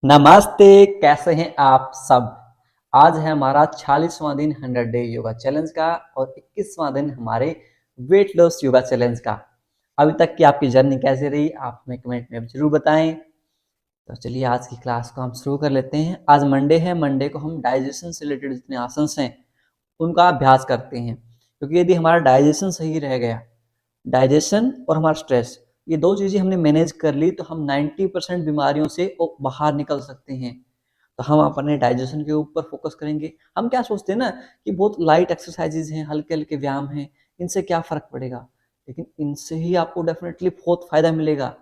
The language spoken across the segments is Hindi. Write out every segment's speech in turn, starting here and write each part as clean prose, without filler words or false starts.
नमस्ते। कैसे हैं आप सब। आज है हमारा 40वां दिन 100 डे योगा चैलेंज का और 21वां दिन हमारे वेट लॉस योगा चैलेंज का। अभी तक की आपकी जर्नी कैसी रही आप हमें कमेंट में जरूर बताएं। तो चलिए आज की क्लास को हम शुरू कर लेते हैं। आज मंडे है, मंडे को हम डाइजेशन से रिलेटेड जितने आसन हैं उनका अभ्यास करते हैं, क्योंकि यदि हमारा डाइजेशन सही रह गया, डाइजेशन और हमारा स्ट्रेस, ये दो चीजें हमने मैनेज कर ली तो हम 90% बीमारियों से बाहर निकल सकते हैं। तो हम अपने डाइजेशन के ऊपर फोकस करेंगे। हम क्या सोचते हैं ना कि बहुत लाइट एक्सरसाइजेज हैं, हल्के हल्के व्यायाम हैं, इनसे क्या फर्क पड़ेगा, लेकिन इनसे ही आपको डेफिनेटली बहुत फायदा मिलेगा।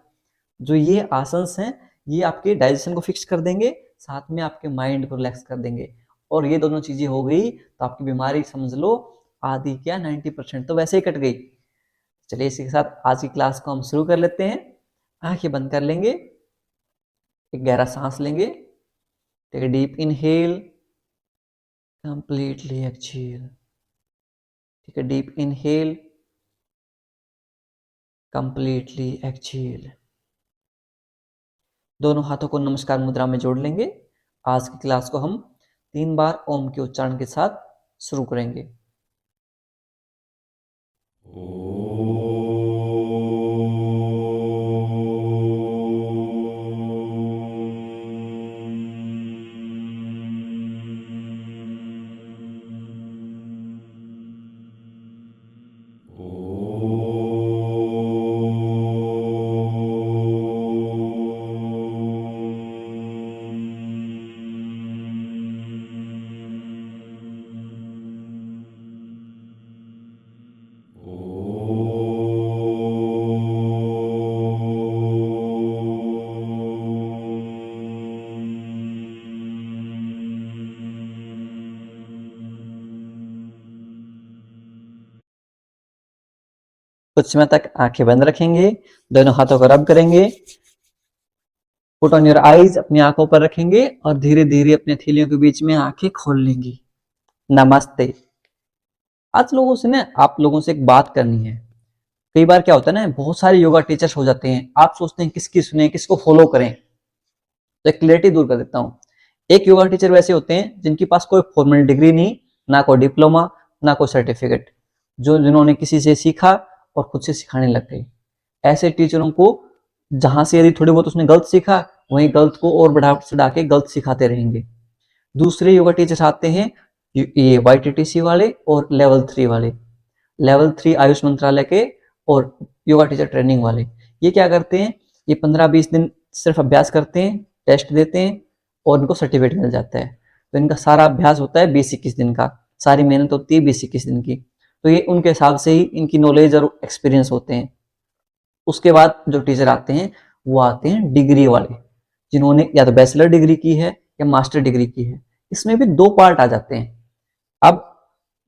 जो ये आसन्स हैं ये आपके डाइजेशन को फिक्स कर देंगे, साथ में आपके माइंड को रिलैक्स कर देंगे। और ये दोनों चीजें हो गई तो आपकी बीमारी समझ लो आधी क्या 90% तो वैसे ही कट गई। चलिए इसी के साथ आज की क्लास को हम शुरू कर लेते हैं। आंखें बंद कर लेंगे, एक गहरा सांस लेंगे, take a deep inhale, completely exhale, take a deep inhale, completely exhale. दोनों हाथों को नमस्कार मुद्रा में जोड़ लेंगे। आज की क्लास को हम 3 बार ओम के उच्चारण के साथ शुरू करेंगे। कुछ समय तक आंखें बंद रखेंगे, दोनों हाथों को रब करेंगे, पुट ऑन योर आईज, अपनी आंखों पर रखेंगे और धीरे धीरे अपने हथेलियों के बीच में आंखें खोल लेंगी। नमस्ते। आज लोगों से ना आप लोगों से एक बात करनी है। कई बार क्या होता है ना, बहुत सारे योगा टीचर्स हो जाते हैं, आप सोचते हैं किसकी सुने, किसको फॉलो करें। तो एक क्लैरिटी दूर कर देता हूँ। एक योगा टीचर वैसे होते हैं जिनके पास कोई फॉर्मल डिग्री नहीं, ना कोई डिप्लोमा, ना कोई सर्टिफिकेट, जिन्होंने किसी से सीखा और खुद से सिखाने लग गए। ऐसे टीचरों को जहां से यदि थोड़ी बहुत उसने गलत सीखा, वहीं गलत को और बढ़ा चढ़ा के गलत सिखाते रहेंगे। दूसरे योगा टीचर्स आते हैं ये YTTC वाले और लेवल 3 वाले, लेवल 3 आयुष मंत्रालय के और योगा टीचर ट्रेनिंग वाले। ये क्या करते हैं, ये 15-20 दिन सिर्फ अभ्यास करते हैं, टेस्ट देते हैं और इनको सर्टिफिकेट मिल जाता है। तो इनका सारा अभ्यास होता है 20-21 दिन का, सारी मेहनत होती है 20-21 दिन की। तो ये उनके हिसाब से ही इनकी नॉलेज और एक्सपीरियंस होते हैं। उसके बाद जो टीचर आते हैं वो आते हैं डिग्री वाले, जिन्होंने या तो बैचलर डिग्री की है या मास्टर डिग्री की है। इसमें भी दो पार्ट आ जाते हैं। अब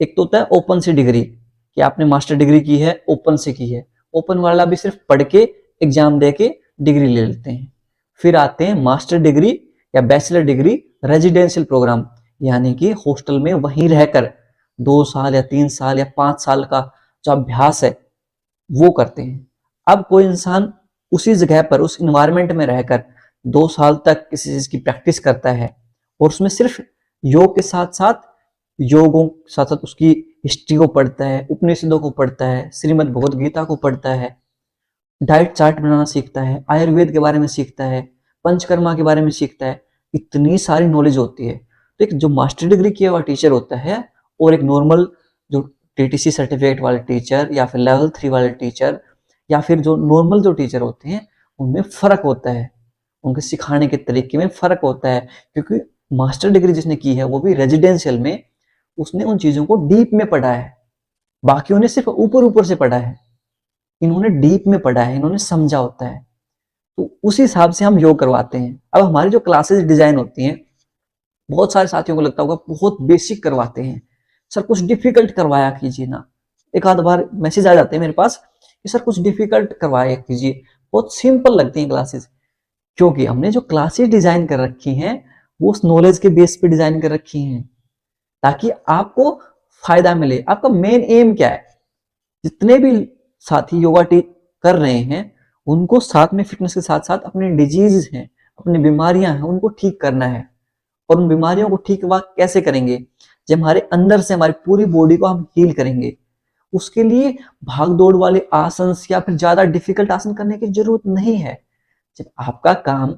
एक तो होता है ओपन से डिग्री, कि आपने मास्टर डिग्री की है, ओपन से की है। ओपन वाला भी सिर्फ पढ़ के एग्जाम दे के डिग्री ले लेते हैं। फिर आते हैं मास्टर डिग्री या बैचलर डिग्री रेजिडेंशियल प्रोग्राम, यानी कि हॉस्टल में वहीं रहकर 2 साल या 3 साल या 5 साल का जो अभ्यास है वो करते हैं। अब कोई इंसान उसी जगह पर उस इन्वायरमेंट में रहकर 2 साल तक किसी चीज की प्रैक्टिस करता है और उसमें सिर्फ योग के साथ साथ योगों के साथ साथ उसकी हिस्ट्री को पढ़ता है, उपनिषदों को पढ़ता है, श्रीमद् भगवद गीता को पढ़ता है, डाइट चार्ट बनाना सीखता है, आयुर्वेद के बारे में सीखता है, पंचकर्मा के बारे में सीखता है। इतनी सारी नॉलेज होती है। तो एक जो मास्टर डिग्री किया हुआ टीचर होता है और एक नॉर्मल जो TTC सर्टिफिकेट वाले टीचर या फिर लेवल 3 वाले टीचर या फिर जो नॉर्मल जो टीचर होते हैं, उनमें फर्क होता है, उनके सिखाने के तरीके में फर्क होता है। क्योंकि मास्टर डिग्री जिसने की है वो भी रेजिडेंशियल में, उसने उन चीजों को डीप में पढ़ा है, बाकियों ने सिर्फ ऊपर ऊपर से पढ़ा है। इन्होंने डीप में पढ़ा है, इन्होंने समझा होता है। तो उसी हिसाब से हम योग करवाते हैं। अब हमारी जो क्लासेस डिजाइन होती हैं, बहुत सारे साथियों को लगता होगा बहुत बेसिक करवाते हैं, सर कुछ डिफिकल्ट करवाया कीजिए ना। एक आध बार मैसेज आ जाते हैं मेरे पास कि सर कुछ डिफिकल्ट करवाया कीजिए, बहुत सिंपल लगती हैं क्लासेस। क्योंकि हमने जो क्लासेस डिजाइन कर रखी हैं वो उस नॉलेज के बेस पे डिजाइन कर रखी हैं, ताकि आपको फायदा मिले। आपका मेन एम क्या है, जितने भी साथी योगा कर रहे हैं उनको साथ में फिटनेस के साथ साथ अपने डिजीज हैं, अपनी बीमारियां हैं उनको ठीक करना है। और उन बीमारियों को ठीक कैसे करेंगे? जब हमारे अंदर से हमारी पूरी बॉडी को हम हील करेंगे। उसके लिए भाग दौड़ वाले आसन या फिर ज्यादा डिफिकल्ट आसन करने की जरूरत नहीं है। जब आपका काम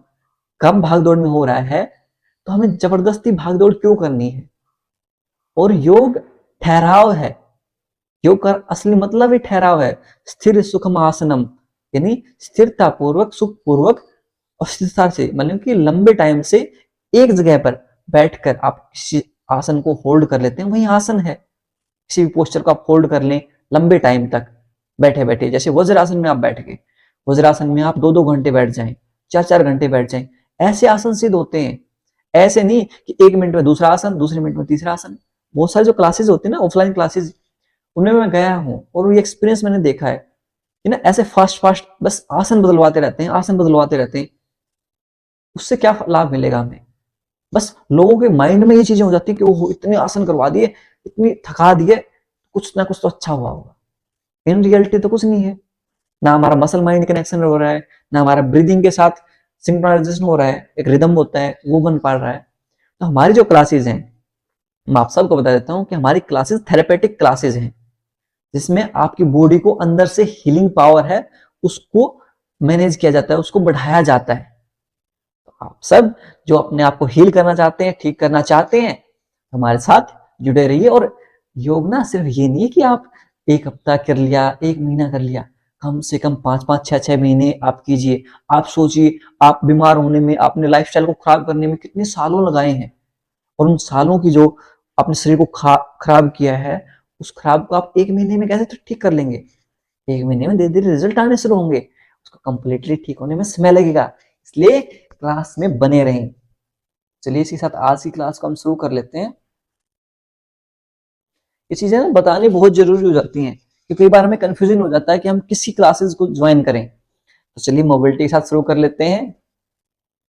कम भाग दौड़ में हो रहा है तो हमें जबरदस्ती भाग दौड़ क्यों करनी है? और योग ठहराव है। योग का असली मतलब ही ठहराव है। स्थिर सुखम आसनम, यानी स्थिरता पूर्वक, सुख पूर्वक और स्थिरता से, मतलब कि लंबे टाइम से एक जगह पर बैठकर आप किसी आसन को होल्ड कर लेते हैं, वही आसन है। किसी भी पोस्चर को आप होल्ड कर लें लंबे टाइम तक बैठे बैठे, जैसे वज्रासन में आप बैठ गए, वज्रासन में आप 2-2 घंटे बैठ जाएं, 4-4 घंटे बैठ जाएं, ऐसे आसन सिद्ध होते हैं। ऐसे नहीं कि 1 मिनट में दूसरा आसन, दूसरे मिनट में तीसरा आसन। बहुत सारे जो क्लासेस होती है ना, ऑफलाइन क्लासेस, उनमें मैं गया हूं और ये एक्सपीरियंस मैंने देखा है कि ना ऐसे फास्ट फास्ट बस आसन बदलवाते रहते हैं, आसन बदलवाते रहते हैं। उससे क्या लाभ मिलेगा हमें? बस लोगों के माइंड में ये चीजें हो जाती है कि वो इतने आसन करवा दिए, इतनी थका दिए, कुछ ना कुछ तो अच्छा हुआ होगा। इन रियलिटी तो कुछ नहीं है। ना हमारा मसल माइंड कनेक्शन हो रहा है, ना हमारा ब्रीदिंग के साथ सिंक्रोनाइजेशन हो रहा है, एक रिदम होता है वो बन पा रहा है। तो हमारी जो क्लासेस हैं, मैं आप सबको बता देता हूँ कि हमारी क्लासेस थेरेपेटिक क्लासेस हैं, जिसमें आपकी बॉडी को अंदर से हीलिंग पावर है उसको मैनेज किया जाता है, उसको बढ़ाया जाता है। तो आप सब जो अपने आप को हील करना चाहते हैं, ठीक करना चाहते हैं, हमारे साथ जुड़े रहिए। और योग ना सिर्फ ये नहीं है कि आप 1 हफ्ता कर लिया, 1 महीना कर लिया, कम से कम 5-5, 6-6 महीने आप कीजिए। आप सोचिए, आप बीमार होने में, अपने लाइफस्टाइल को खराब करने में कितने सालों लगाए हैं, और उन सालों की जो अपने शरीर को खराब किया है, उस खराब को आप 1 महीने में कैसे तो ठीक कर लेंगे? 1 महीने में धीरे धीरे रिजल्ट आने शुरू होंगे। उसको कंप्लीटली ठीक होने में समय लगेगा। इसलिए क्लास में बने रहें। चलिए इसी के साथ आज की क्लास को हम शुरू कर लेते हैं। ये चीजें ना बतानी बहुत जरूरी हो जाती हैं, क्योंकि कई बार हमें कंफ्यूजन हो जाता है कि हम किसी क्लासेस को ज्वाइन करें। तो चलिए मोबिलिटी के साथ शुरू कर लेते हैं।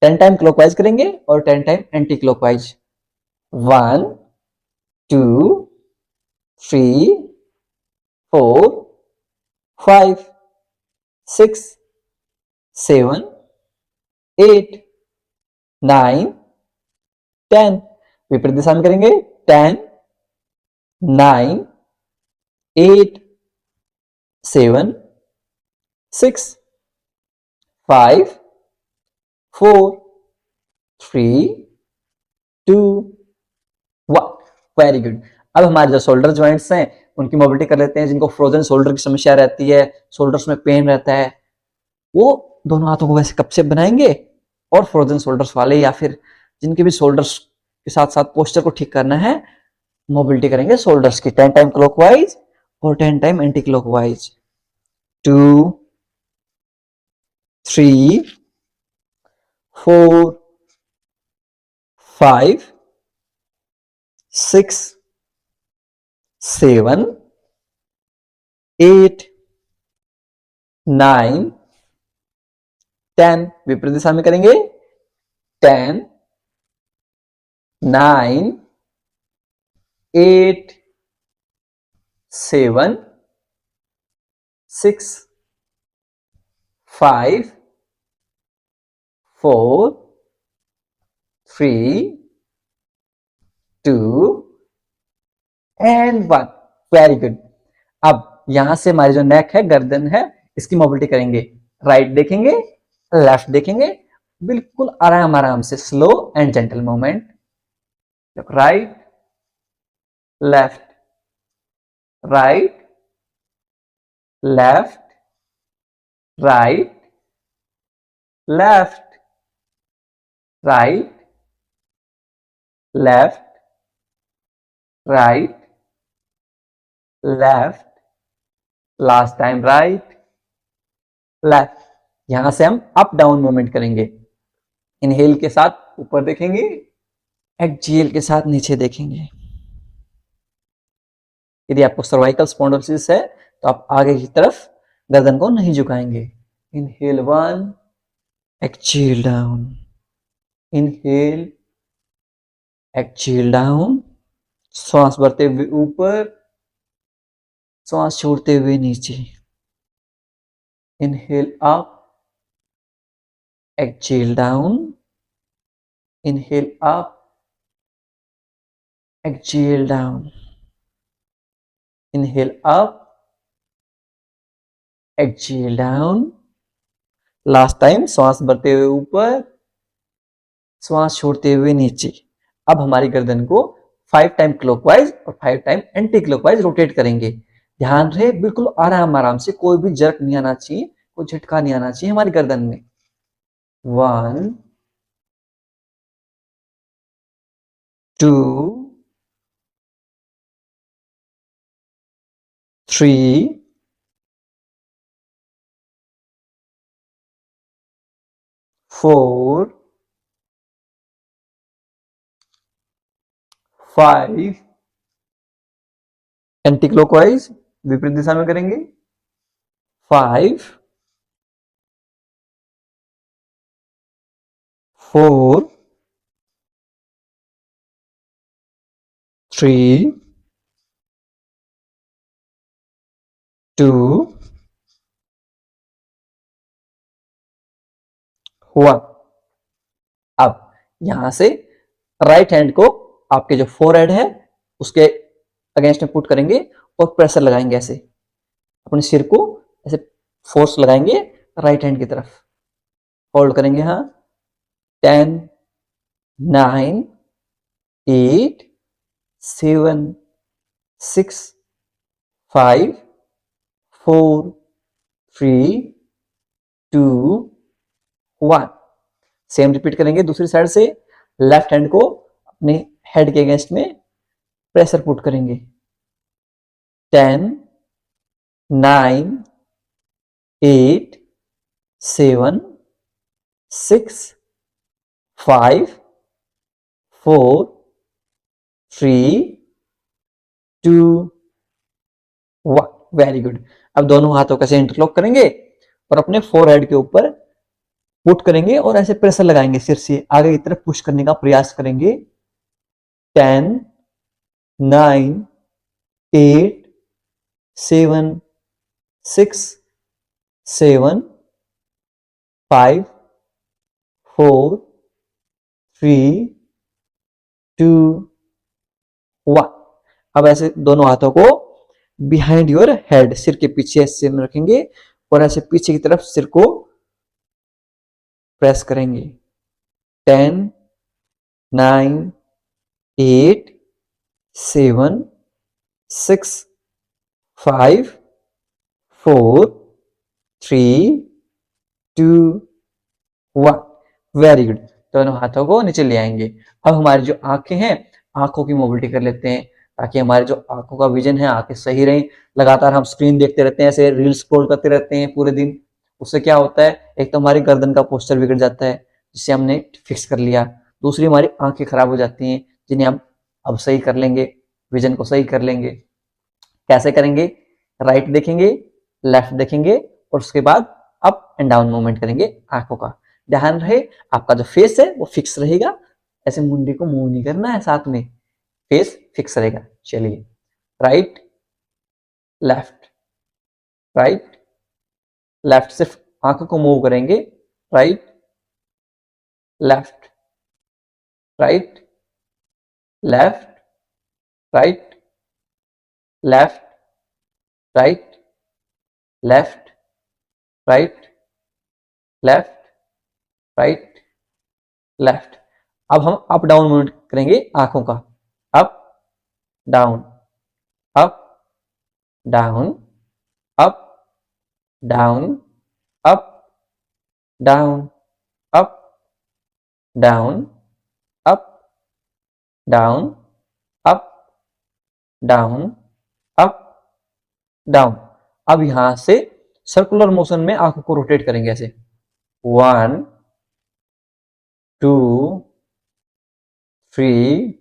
10 टाइम क्लॉकवाइज करेंगे और 10 टाइम एंटी क्लॉकवाइज। 1, 2, 3, 4, 5, 6, 7, 8, 9, 10। विपरीत दिशा में करेंगे। 10, 9, 8, 7, 6, 5, 4, 3, 2, 1। Very good. अब हमारे जो शोल्डर ज्वाइंट्स हैं उनकी मोबिलिटी कर लेते हैं। जिनको फ्रोजन शोल्डर की समस्या रहती है, शोल्डर्स में पेन रहता है, वो दोनों हाथों को वैसे कप शेप बनाएंगे, और फ्रोजन शोल्डर्स वाले या फिर जिनके भी शोल्डर्स के साथ साथ पोस्चर को ठीक करना है, मोबिलिटी करेंगे शोल्डर्स की। 10 टाइम क्लॉकवाइज और 10 टाइम एंटी क्लॉकवाइज। 2, 3, 4, 5, 6, 7, 8, 9, 10। विपरीत दिशा में करेंगे। 10, 9, 8, 7, 6, 5, 4, 3, 2 एंड 1। Very good. अब यहां से हमारी जो नेक है, गर्दन है, इसकी मोबिलिटी करेंगे। राइट देखेंगे, लेफ्ट देखेंगे, बिल्कुल आराम आराम से, slow and gentle movement. Right, left, right, left, right, left, right, left, right, left, last time right, left. यहां से हम अप डाउन मूवमेंट करेंगे। इनहेल के साथ ऊपर देखेंगे, एक्सहेल के साथ नीचे देखेंगे। यदि आपको सर्वाइकल स्पॉन्डिलोसिस है तो आप आगे की तरफ गर्दन को नहीं झुकाएंगे। Inhale 1, exhale down, inhale, exhale down. श्वास भरते हुए ऊपर, श्वास छोड़ते हुए नीचे। Inhale up, exhale down, inhale up, exhale down, inhale up, exhale down. Last time श्वास भरते हुए ऊपर, श्वास छोड़ते हुए नीचे। अब हमारी गर्दन को 5 टाइम क्लॉकवाइज और 5 टाइम एंटी क्लॉकवाइज रोटेट करेंगे। ध्यान रहे बिल्कुल आराम आराम से, कोई भी जर्क नहीं आना चाहिए, कोई झटका नहीं आना चाहिए हमारी गर्दन में। 1 2 3 4 5 एंटी क्लॉकवाइज विपरीत दिशा में करेंगे। 5 4 3 2 1। अब यहां से राइट हैंड को आपके जो फोरहेड है उसके अगेंस्ट में पुट करेंगे और प्रेशर लगाएंगे ऐसे, अपने सिर को ऐसे फोर्स लगाएंगे राइट हैंड की तरफ, होल्ड करेंगे। हाँ, 10 9 8 7 6 5 4 3 2 1। सेम रिपीट करेंगे दूसरी साइड से। लेफ्ट हैंड को अपने हेड के अगेंस्ट में प्रेशर पुट करेंगे। 10 9 8 7 6 5 4 3 2 1। Very good. अब दोनों हाथों का से इंटरलॉक करेंगे और अपने फोरहेड के ऊपर पुट करेंगे और ऐसे प्रेशर लगाएंगे, सिर से आगे की तरफ पुश करने का प्रयास करेंगे। 10 9 8 7 6 7 5 4 3 2 1। अब ऐसे दोनों हाथों को बिहाइंड योर हेड, सिर के पीछे सिर में रखेंगे और ऐसे पीछे की तरफ सिर को प्रेस करेंगे। 10 9 8 7 6 5 4 3 2 1। Very good. दोनों हाथों को नीचे ले आएंगे। अब हमारी जो आंखें हैं, आंखों की मोबिलिटी कर लेते हैं ताकि हमारे जो आंखों का विजन है, आंखें सही रहें। लगातार हम स्क्रीन देखते रहते हैं, ऐसे रील स्क्रॉल करते रहते हैं पूरे दिन, उससे क्या होता है, एक तो हमारी गर्दन का पोस्चर बिगड़ जाता है जिसे हमने फिक्स कर लिया, दूसरी हमारी आंखें खराब हो जाती हैं जिन्हें हम अब सही कर लेंगे, विजन को सही कर लेंगे। कैसे करेंगे? राइट देखेंगे, लेफ्ट देखेंगे और उसके बाद अप एंड डाउन मूवमेंट करेंगे आंखों का। ध्यान रहे आपका जो फेस है वो फिक्स रहेगा, ऐसे मुंडी को मूव नहीं करना है, साथ में फेस फिक्स रहेगा। चलिए, राइट लेफ्ट, राइट लेफ्ट, सिर्फ आंखों को मूव करेंगे। Right left, right left, right left, right left, right left, right left. अब हम अप डाउन मूवमेंट करेंगे आंखों का। Up down, up down, up down, up down, up down, up down, up down, up down. अब यहां से सर्कुलर मोशन में आंखों को रोटेट करेंगे ऐसे। 1 2 3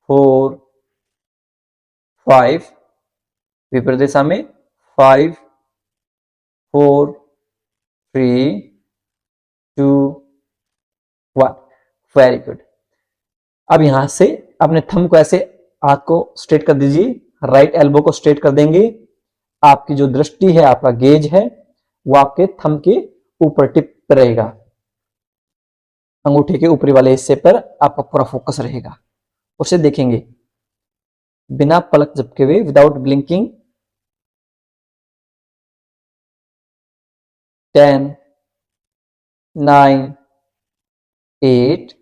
4 5, विपरीत दिशा में 5 4 3 2 1। Very good. अब यहां से अपने थंब को ऐसे हाथ को स्ट्रेट कर दीजिए, राइट एल्बो को स्ट्रेट कर देंगे। आपकी जो दृष्टि है, आपका गेज है, वो आपके थंब के ऊपर टिप पर रहेगा। अंगूठे के ऊपरी वाले हिस्से पर आपका पूरा फोकस रहेगा, उसे देखेंगे बिना पलक झपके हुए, विदाउट ब्लिंकिंग। 10, 9, 8,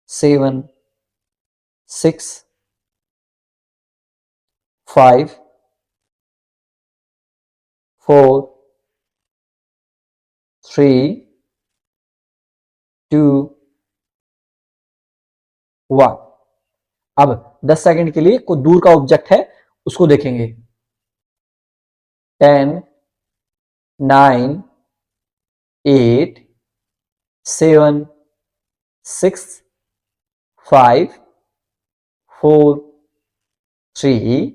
7, 6, 5, 4, 3, 2, 1। अब 10 सेकंड के लिए कोई दूर का ऑब्जेक्ट है उसको देखेंगे। 10, 9, 8, 7, 6, 5, 4, 3,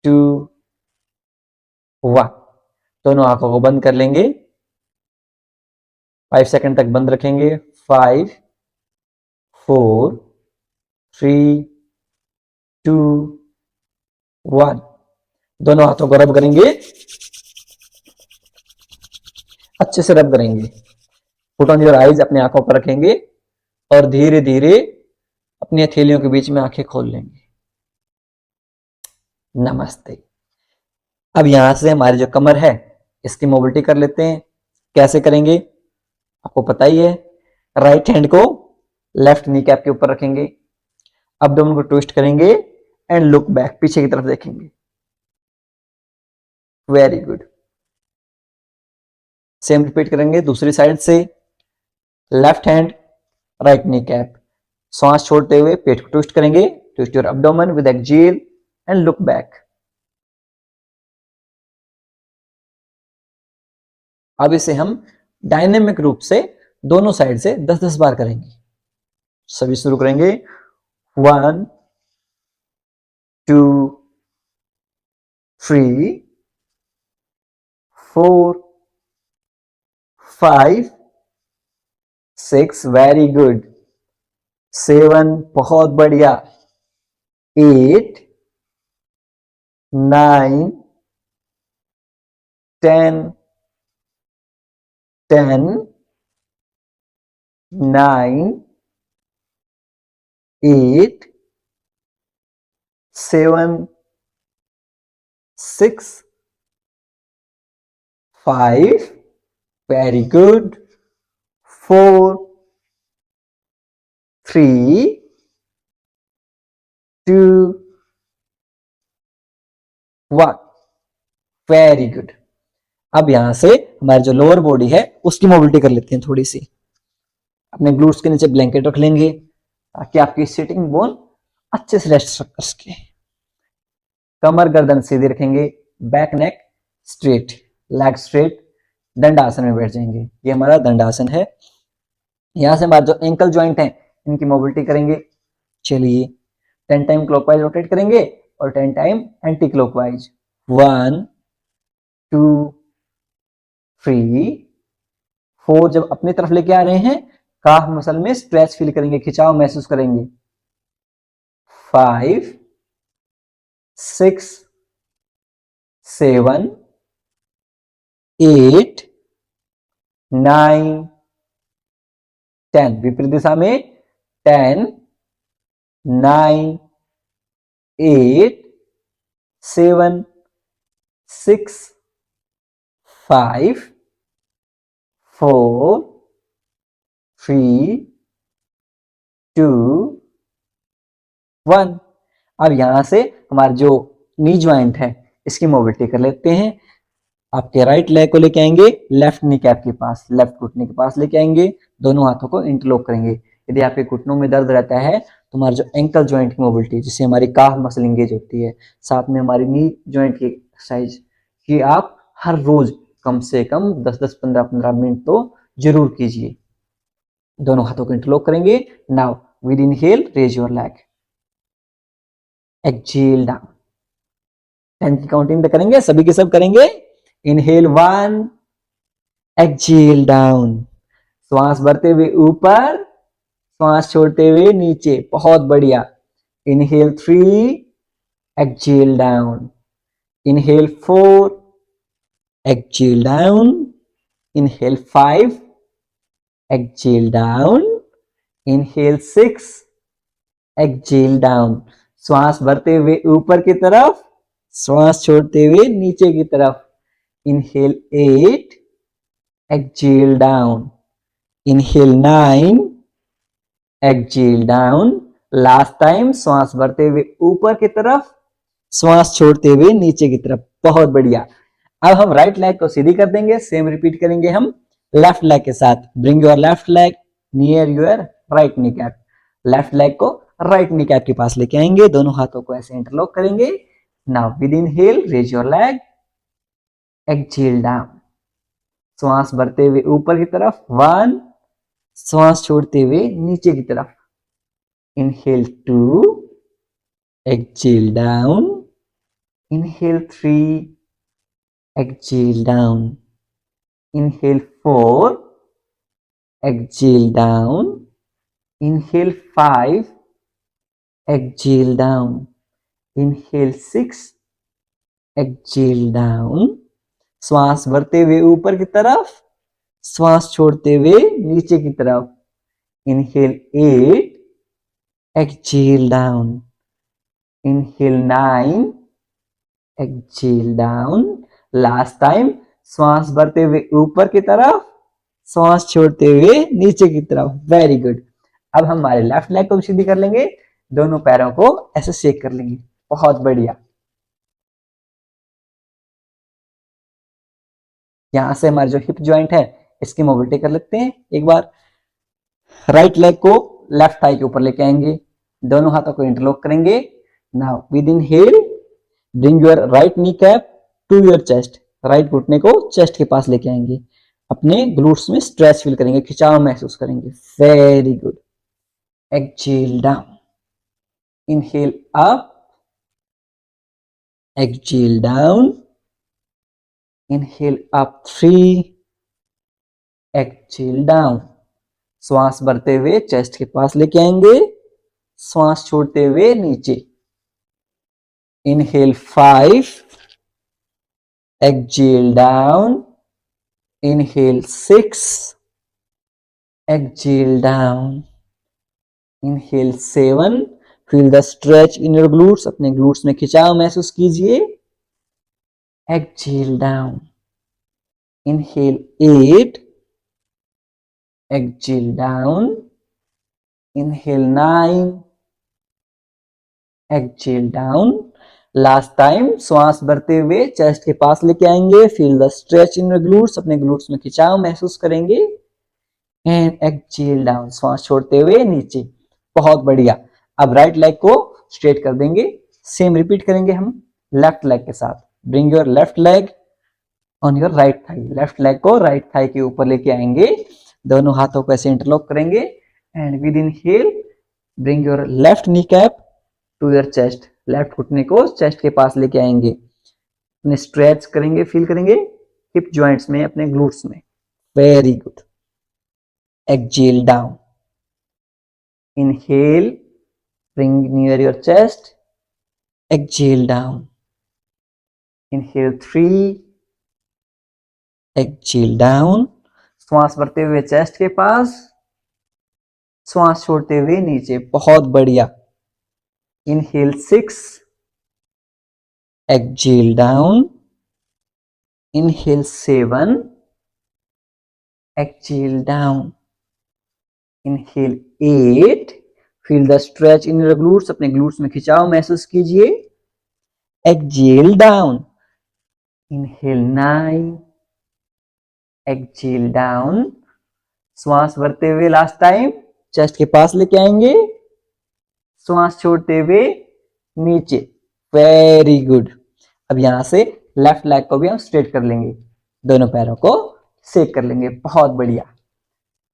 2, 1। दोनों आंखों को बंद कर लेंगे, 5 सेकंड तक बंद रखेंगे। 5, 4, 3, 2, 1। दोनों हाथों को रब करेंगे, अच्छे से रब करेंगे। पुट ऑन योर आईज, अपनी आंखों पर रखेंगे और धीरे धीरे अपनी हथेलियों के बीच में आंखें खोल लेंगे। नमस्ते। अब यहां से हमारी जो कमर है इसकी मोबिलिटी कर लेते हैं। कैसे करेंगे आपको पता ही है। राइट हैंड को लेफ्ट नी कैप के ऊपर रखेंगे, एब्डोमेन को ट्विस्ट करेंगे एंड लुक बैक, पीछे की तरफ देखेंगे। Very good. सेम रिपीट करेंगे दूसरी साइड से। Left hand, right knee cap, सांस छोड़ते हुए पेट को ट्विस्ट करेंगे। Twist your abdomen with exhale and look back. अब इसे हम डायनेमिक रूप से दोनों साइड से 10-10 बार करेंगे। सभी शुरू करेंगे। 1, 2, 3, 4, 5, 6, वेरी गुड। 7, बहुत बढ़िया। 8, 9, 10, 10, 9, 8, 7, 6, 5, very good. 4, 3, 2, 1, very good. अब यहां से हमारी जो लोअर बॉडी है उसकी मोबिलिटी कर लेते हैं थोड़ी सी। अपने ग्लूट्स के नीचे ब्लैंकेट रख लेंगे ताकि आपकी सिटिंग बोन अच्छे से रेस्ट कर सके। कमर गर्दन सीधी रखेंगे, back neck straight, leg straight, dandasana में बैठ जाएंगे। ये हमारा दंडासन है। यहां से हमारे जो एंकल ज्वाइंट हैं इनकी मोबिलिटी करेंगे। चलिए 10 टाइम क्लॉकवाइज रोटेट करेंगे और 10 टाइम एंटी क्लॉकवाइज। 1, 2, 3, 4। जब अपनी तरफ लेके आ रहे हैं काफ मसल में स्ट्रेच फील करेंगे, खिंचाव महसूस करेंगे। 5, 6, 7, 8, 9, 10। विपरीत दिशा में 10, 9, 8, 7, 6, 5, 4, 3, 2, 1। अब यहां से हमारा जो नी ज्वाइंट है इसकी मोबिलिटी कर लेते हैं। आपके राइट लेग को लेके आएंगे लेफ्ट नी कैप के पास, लेफ्ट घुटने के पास लेके आएंगे। दोनों हाथों को इंटरलॉक करेंगे। यदि आपके घुटनों में दर्द रहता है तो हमारा जो एंकल ज्वाइंट की मोबिलिटी, जिससे हमारी काफ मसल इंगेज होती है, साथ में हमारी नी ज्वाइंट की एक्सरसाइज कि आप हर रोज कम से कम 10-10, 15-15 मिनट तो जरूर कीजिए। दोनों हाथों को इंटरलॉक करेंगे। Now with inhale raise your leg, exhale down. 10 की काउंटिंग करेंगे, सभी के सब करेंगे। Inhale 1, exhale down. श्वास भरते हुए ऊपर, श्वास छोड़ते हुए नीचे, बहुत बढ़िया। Inhale 3, exhale down. Inhale 4, exhale down. Inhale 5, exhale down, inhale 6, exhale down, श्वास भरते हुए ऊपर की तरफ, श्वास छोड़ते हुए नीचे की तरफ, inhale 8, exhale down, inhale 9, exhale down, last time श्वास भरते हुए ऊपर की तरफ, श्वास छोड़ते हुए नीचे की तरफ। बहुत बढ़िया। अब हम राइट लेग को सीधी कर देंगे, सेम रिपीट करेंगे हम लेफ्ट लेग के साथ। Bring your left leg near your right knee cap, left leg को राइट नी कैप के पास लेके आएंगे, दोनों हाथों को ऐसे इंटरलॉक करेंगे। Now with inhale raise your leg, exhale down, श्वास भरते हुए ऊपर की तरफ 1, श्वास छोड़ते हुए नीचे की तरफ, inhale 2, exhale down, inhale 3, exhale down, inhale 4, exhale down, inhale 5, exhale down, inhale 6, exhale down, श्वास भरते हुए ऊपर की तरफ, श्वास छोड़ते हुए नीचे की तरफ, inhale 8, exhale down, inhale 9, exhale down, last time श्वास भरते हुए ऊपर की तरफ, श्वास छोड़ते हुए नीचे की तरफ। Very good. अब हम हमारे लेफ्ट लेग को भी सीधी कर लेंगे, दोनों पैरों को ऐसे शेक कर लेंगे। बहुत बढ़िया। यहां से हमारे जो हिप जॉइंट है इसकी मोबिलिटी कर लेते हैं एक बार। राइट लेग को लेफ्ट थाई के ऊपर लेके आएंगे, दोनों हाथों को इंटरलॉक करेंगे। Now with inhale bring your right knee cap to your chest, right घुटने को चेस्ट के पास लेके आएंगे, अपने ग्लूट्स में स्ट्रेच फील करेंगे, खिंचाव महसूस करेंगे। Very good. Exhale down, inhale up, exhale down, inhale up 3, exhale down, श्वास भरते हुए चेस्ट के पास लेके आएंगे, श्वास छोड़ते हुए नीचे, inhale 5, exhale down, inhale 6, exhale down, inhale 7, feel the stretch in your glutes, अपने glutes में खिंचाव महसूस कीजिए। exhale down, inhale 8, exhale down, inhale 9, exhale down, last time श्वास भरते हुए चेस्ट के पास लेके आएंगे, feel the stretch in your glutes, अपने ग्लूट्स में खिंचाव महसूस करेंगे। एंड एक्सहेल डाउन, श्वास छोड़ते हुए नीचे। बहुत बढ़िया। अब राइट लेग को स्ट्रेट कर देंगे, सेम रिपीट करेंगे हम लेफ्ट लेग के साथ। Bring your left leg on your right thigh, left leg को राइट थाई के ऊपर लेके आएंगे, दोनों हाथों को ऐसे इंटरलॉक करेंगे। And with inhale bring your left knee cap to your chest, left घुटने को चेस्ट के पास लेके आएंगे, अपने स्ट्रेच करेंगे, फील करेंगे हिप जॉइंट्स में, अपने ग्लूट्स में। Very good. Exhale down, inhale bring near your chest, exhale down, inhale 3, exhale down, श्वास भरते हुए चेस्ट के पास, श्वास छोड़ते हुए नीचे। बहुत बढ़िया। Inhale 6, exhale down, inhale 7, exhale down, inhale 8, feel the stretch in your glutes, अपने glutes में खिंचाव महसूस कीजिए। exhale down, inhale 9, exhale down, श्वास भरते हुए लास्ट टाइम चेस्ट के पास लेके आएंगे, श्वास छोड़ते हुए नीचे। Very good. अब यहां से लेफ्ट लेग को भी हम स्ट्रेट कर लेंगे, दोनों पैरों को शेक कर लेंगे। बहुत बढ़िया।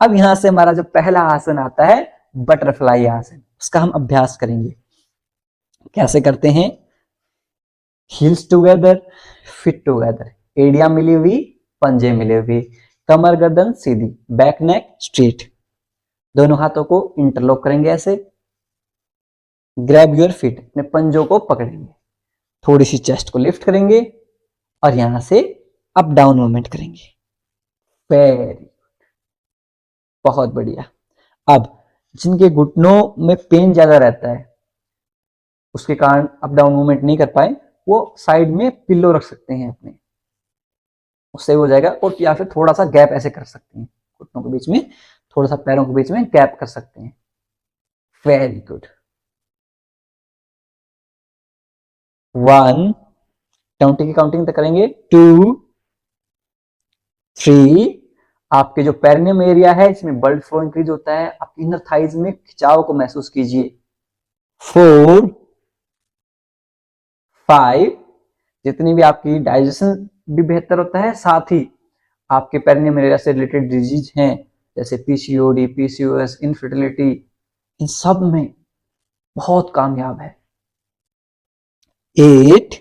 अब यहां से हमारा जो पहला आसन आता है बटरफ्लाई आसन, उसका हम अभ्यास करेंगे। कैसे करते हैं? हील्स टुगेदर, फिट टुगेदर, एड़ियां मिली हुई, पंजे मिले हुए, कमर गर्दन सीधी, बैक नेक स्ट्रेट, दोनों हाथों को इंटरलॉक करेंगे ऐसे। ग्रैब योर फीट, अपने पंजों को पकड़ेंगे, थोड़ी सी चेस्ट को लिफ्ट करेंगे और यहां से अप डाउन मूवमेंट करेंगे। वेरी बहुत बढ़िया। अब जिनके घुटनों में पेन ज्यादा रहता है, उसके कारण अप डाउन मूवमेंट नहीं कर पाए, वो साइड में पिल्लो रख सकते हैं अपने, उससे हो जाएगा। और या फिर थोड़ा सा गैप ऐसे कर सकते हैं घुटनों के बीच में, थोड़ा सा पैरों के बीच में गैप कर सकते हैं। Very good. 1, काउंटिंग की काउंटिंग तक करेंगे। 2, 3, आपके जो पेरिनियम एरिया है इसमें ब्लड फ्लो इंक्रीज होता है, आपकी इनर थाइज में खिंचाव को महसूस कीजिए। 4, 5, जितनी भी आपकी डाइजेशन भी बेहतर होता है, साथ ही आपके पेरिनियम एरिया से रिलेटेड डिजीज हैं जैसे पीसीओडी, पीसीओएस, इनफर्टिलिटी, इन सब में बहुत कामयाब है। 8,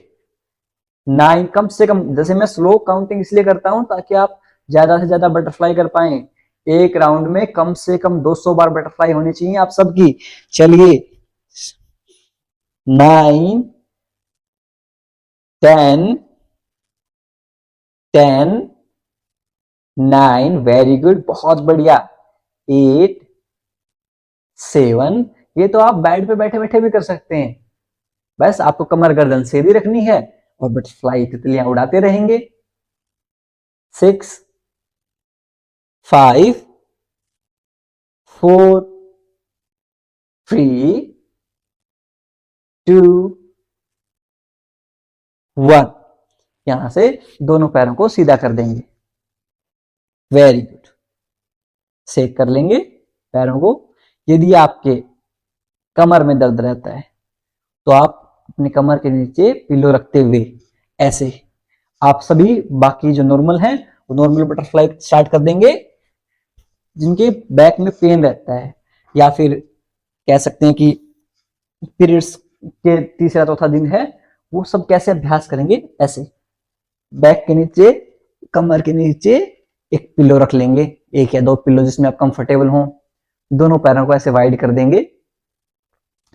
9, कम से कम, जैसे मैं स्लो काउंटिंग इसलिए करता हूं ताकि आप ज्यादा से ज्यादा बटरफ्लाई कर पाए। एक राउंड में कम से कम 200 बार बटरफ्लाई होनी चाहिए आप सबकी। चलिए 9, 10, 10, 9, वेरी गुड, बहुत बढ़िया। 8, 7, ये तो आप बेड पे बैठे बैठे भी कर सकते हैं, बस आपको कमर गर्दन सीधी रखनी है और बटरफ्लाई तितलियां उड़ाते रहेंगे। 6, 5, 4, 3, 2, 1, यहां से दोनों पैरों को सीधा कर देंगे। Very good. सेक कर लेंगे पैरों को। यदि आपके कमर में दर्द रहता है तो आप अपनी कमर के नीचे पिलो रखते हुए ऐसे, आप सभी बाकी जो नॉर्मल हैं वो नॉर्मल बटरफ्लाई स्टार्ट कर देंगे। जिनके बैक में पेन रहता है या फिर कह सकते हैं कि पीरियड्स के तीसरा चौथा दिन है, वो सब कैसे अभ्यास करेंगे, ऐसे बैक के नीचे, कमर के नीचे एक पिलो रख लेंगे, एक या दो पिलो जिसमें आप कंफर्टेबल हो। दोनों पैरों को ऐसे वाइड कर देंगे,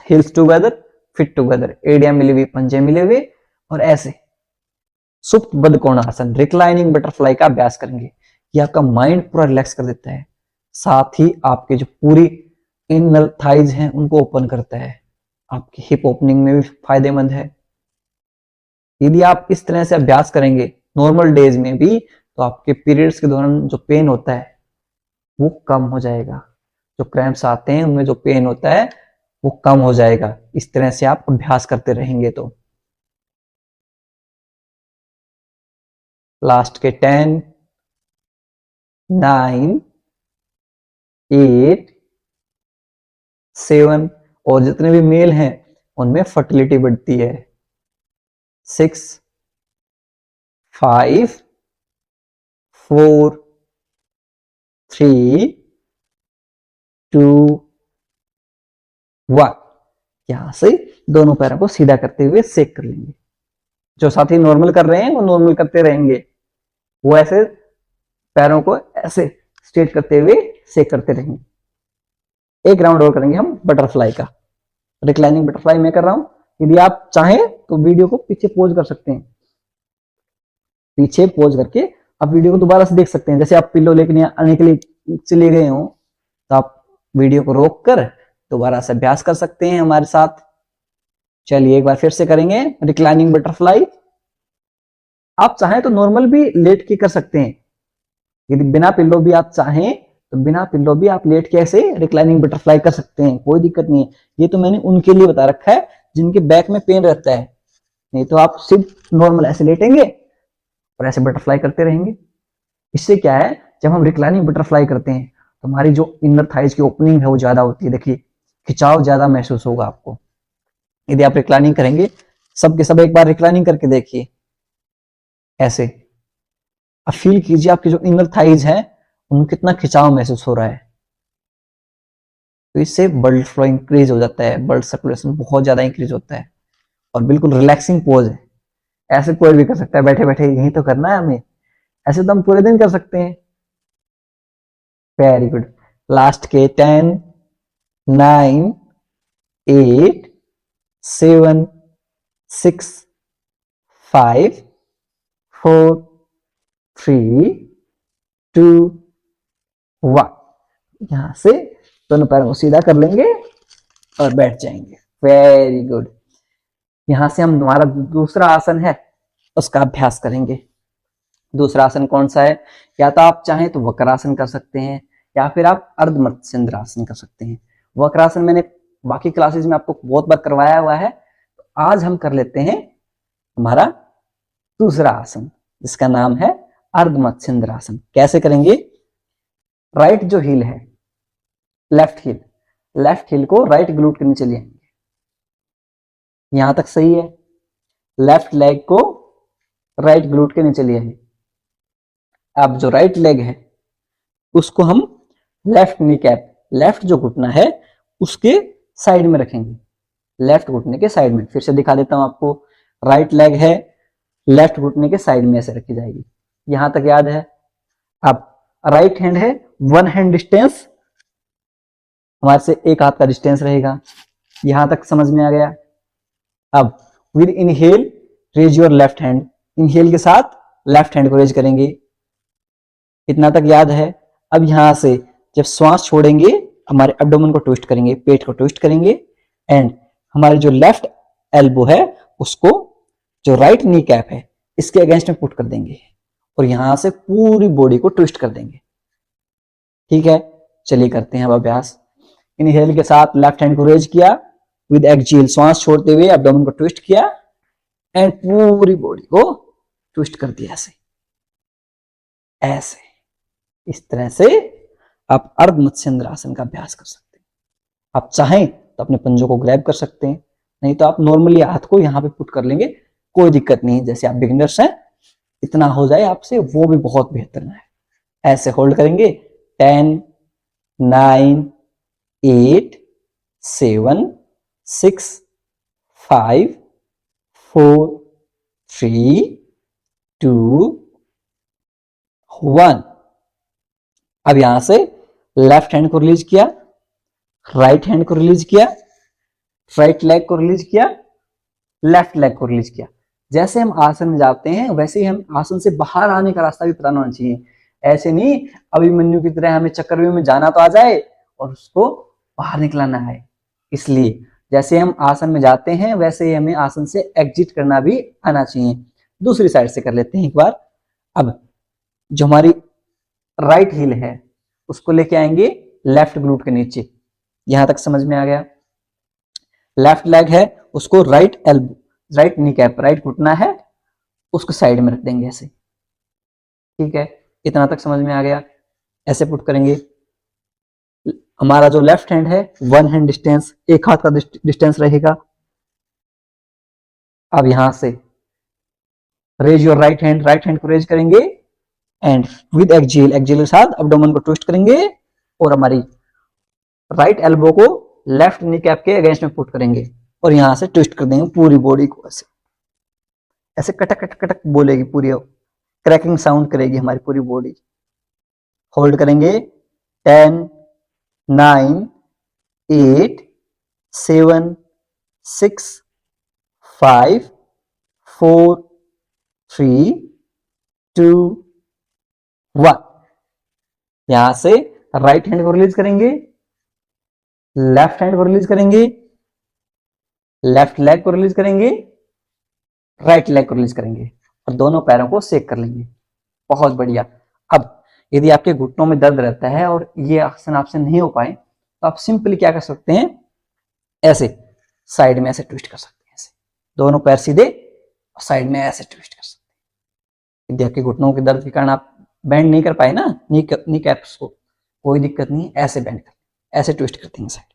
हिल्स टुगेदर, फिट टुगेदर, एड़ियां मिली हुई, पंजे मिले हुए, और ऐसे सुप्त बद्ध कोणासन, रिक्लाइनिंग बटरफ्लाई का अभ्यास करेंगे। ये आपका माइंड पूरा रिलैक्स कर देता है, साथ ही आपके जो पूरी इनर थाइज हैं उनको ओपन करता है, आपकी हिप ओपनिंग में भी फायदेमंद है। यदि आप इस तरह से अभ्यास करेंगे नॉर्मल डेज में भी, तो आपके पीरियड्स के दौरान जो पेन होता है वो कम हो जाएगा, जो क्रैम्प्स आते हैं उनमें जो पेन होता है वो कम हो जाएगा, इस तरह से आप अभ्यास करते रहेंगे तो। लास्ट के 10, 9, 8, 7, और जितने भी मेल हैं उनमें फर्टिलिटी बढ़ती है। 6, 5, 4, 3, 2, 1, यहां से दोनों पैरों को सीधा करते हुए सेक कर लेंगे। जो साथी नॉर्मल कर रहे हैं वो नॉर्मल करते रहेंगे, वो ऐसे पैरों को ऐसे स्ट्रेट करते हुए सेक करते रहेंगे। एक राउंड और करेंगे हम बटरफ्लाई का, रिक्लाइनिंग बटरफ्लाई मैं कर रहा हूं। यदि आप चाहें तो वीडियो को पीछे पोज कर सकते हैं, पीछे पोज करके आप वीडियो को दोबारा से देख सकते हैं। जैसे आप पिल्लो लेके आने के लिए चले गए हो तो आप वीडियो को रोक कर दोबारा से अभ्यास कर सकते हैं हमारे साथ। चलिए एक बार फिर से करेंगे रिक्लाइनिंग बटरफ्लाई। आप चाहें तो नॉर्मल भी लेट के कर सकते हैं, यदि बिना पिल्लो भी आप चाहें तो बिना पिल्लो भी आप लेट के ऐसे रिक्लाइनिंग बटरफ्लाई कर सकते हैं, कोई दिक्कत नहीं है। ये तो मैंने उनके लिए बता रखा है जिनके बैक में पेन रहता है, नहीं तो आप सिर्फ नॉर्मल ऐसे लेटेंगे और ऐसे बटरफ्लाई करते रहेंगे। इससे क्या है, जब हम रिक्लाइनिंग बटरफ्लाई करते हैं तो हमारी जो इनर थाइज की ओपनिंग है वो ज्यादा होती है, देखिए खिंचाव ज्यादा महसूस होगा आपको। यदि आप रिक्लाइनिंग करेंगे, सब के सब एक बार रिक्लाइनिंग करके देखिए, ऐसे अब फील कीजिए आपकी जो इनर थाइज है उनको कितना खिंचाव महसूस हो रहा है। तो इससे ब्लड फ्लो इंक्रीज हो जाता है, ब्लड सर्कुलेशन बहुत ज्यादा इंक्रीज होता है, और बिल्कुल रिलैक्सिंग पोज है। ऐसे कोई भी कर सकता है, बैठे बैठे यही तो करना है हमें, ऐसे तो हम पूरे दिन कर सकते हैं। Very good. लास्ट के 10, 9, 8, 7, 6, 5, 4, 3, 2, 1, यहां से दोनों पैरों को सीधा कर लेंगे और बैठ जाएंगे। Very good. यहां से हम हमारा दूसरा आसन है उसका अभ्यास करेंगे। दूसरा आसन कौन सा है? या तो आप चाहें तो वक्रासन कर सकते हैं या फिर आप अर्ध मत्स्येंद्रासन कर सकते हैं। वक्रासन मैंने बाकी क्लासेस में आपको बहुत बार करवाया हुआ है, तो आज हम कर लेते हैं हमारा दूसरा आसन जिसका नाम है अर्ध मत्स्येंद्रासन। कैसे करेंगे? राइट जो हील है, लेफ्ट हील को राइट ग्लूट के नीचे ले आएंगे। यहां तक सही है। लेफ्ट लेग को राइट ग्लूट के नीचे ले आएंगे। अब जो राइट लेग है उसको हम लेफ्ट नी कैप, लेफ्ट जो घुटना है उसके साइड में रखेंगे, लेफ्ट घुटने के साइड में। फिर से दिखा देता हूं आपको। राइट लेग है, लेफ्ट घुटने के साइड में ऐसे रखी जाएगी। यहां तक याद है? अब राइट हैंड है, वन हैंड डिस्टेंस, हमारे से एक हाथ का डिस्टेंस रहेगा। यहां तक समझ में आ गया? अब with inhale raise your left hand, inhale के साथ लेफ्ट हैंड को रेज करेंगे। इतना तक याद है? अब यहां से जब श्वास छोड़ेंगे हमारे एब्डोमेन को ट्विस्ट करेंगे, पेट को ट्विस्ट करेंगे एंड हमारे जो लेफ्ट एल्बो है उसको जो राइट नी कैप है इसके अगेंस्ट में पुट कर देंगे और यहां से पूरी बॉडी को ट्विस्ट कर देंगे। ठीक है, चलिए करते हैं अब अभ्यास। इनहेल के साथ लेफ्ट हैंड को रेज किया, विद एक्सहेल श्वास छोड़ते हुए एब्डोमेन को ट्विस्ट किया एंड पूरी बॉडी को ट्विस्ट कर दिया ऐसे ऐसे। इस तरह से आप अर्ध मत्स्येंद्रासन का अभ्यास कर सकते हैं। आप चाहें तो अपने पंजों को ग्रैब कर सकते हैं, नहीं तो आप नॉर्मली हाथ को यहां पे पुट कर लेंगे, कोई दिक्कत नहीं है। जैसे आप बिगिनर्स हैं इतना हो जाए आपसे वो भी बहुत बेहतर है। ऐसे होल्ड करेंगे 10 9 8 7 6 5 4 3 2 1। अब यहां से लेफ्ट हैंड को रिलीज किया, राइट हैंड को रिलीज किया, राइट लेग को रिलीज किया, लेफ्ट लेग को रिलीज किया। जैसे हम आसन में जाते हैं वैसे ही हम आसन से बाहर आने का रास्ता भी पता होना चाहिए। ऐसे नहीं अभिमन्यु की तरह हमें चक्रव्यूह में जाना तो आ जाए और उसको बाहर निकलना है। इसलिए जैसे हम आसन में जाते हैं वैसे ही हमें आसन से एग्जिट करना भी आना चाहिए। दूसरी साइड से कर लेते हैं एक बार। अब जो हमारी राइट हील है उसको लेके आएंगे लेफ्ट ग्लूट के नीचे। यहां तक समझ में आ गया? लेफ्ट लेग है उसको right elbow, right knee cap, right घुटना है उसको साइड में रख देंगे ऐसे। ठीक है, इतना तक समझ में आ गया? ऐसे पुट करेंगे। हमारा जो लेफ्ट हैंड है वन हैंड डिस्टेंस, एक हाथ का डिस्टेंस रहेगा। अब यहां से रेज योर राइट हैंड को रेज करेंगे एंड विद एक्सहेल के साथ एब्डोमेन को ट्विस्ट करेंगे और हमारी राइट एल्बो को लेफ्ट नी कैप के अगेंस्ट में पुट करेंगे और यहां से ट्विस्ट कर देंगे पूरी बॉडी को। ऐसे ऐसे कटक कटक कटक बोलेगी, पूरी क्रैकिंग साउंड करेगी हमारी पूरी बॉडी। होल्ड करेंगे 10 9 8 7 6 5 4 3 2 1। यहां से राइट हैंड को रिलीज करेंगे, लेफ्ट हैंड को रिलीज करेंगे, लेफ्ट लेग को रिलीज करेंगे, राइट लेग को रिलीज करेंगे और दोनों पैरों को सेक कर लेंगे। बहुत बढ़िया। अब यदि आपके घुटनों में दर्द रहता है और ये आसन आपसे नहीं हो पाए तो आप सिंपली क्या कर सकते हैं, ऐसे साइड में ऐसे ट्विस्ट कर सकते हैं। ऐसे दोनों पैर सीधे और साइड में ऐसे ट्विस्ट कर सकते हैं। यदि आपके घुटनों के दर्द के कारण आप बेंड नहीं कर पाए ना नी कैप्स को, कोई दिक्कत नहीं, ऐसे बेंड कर, ऐसे ट्विस्ट करते हैं साइड।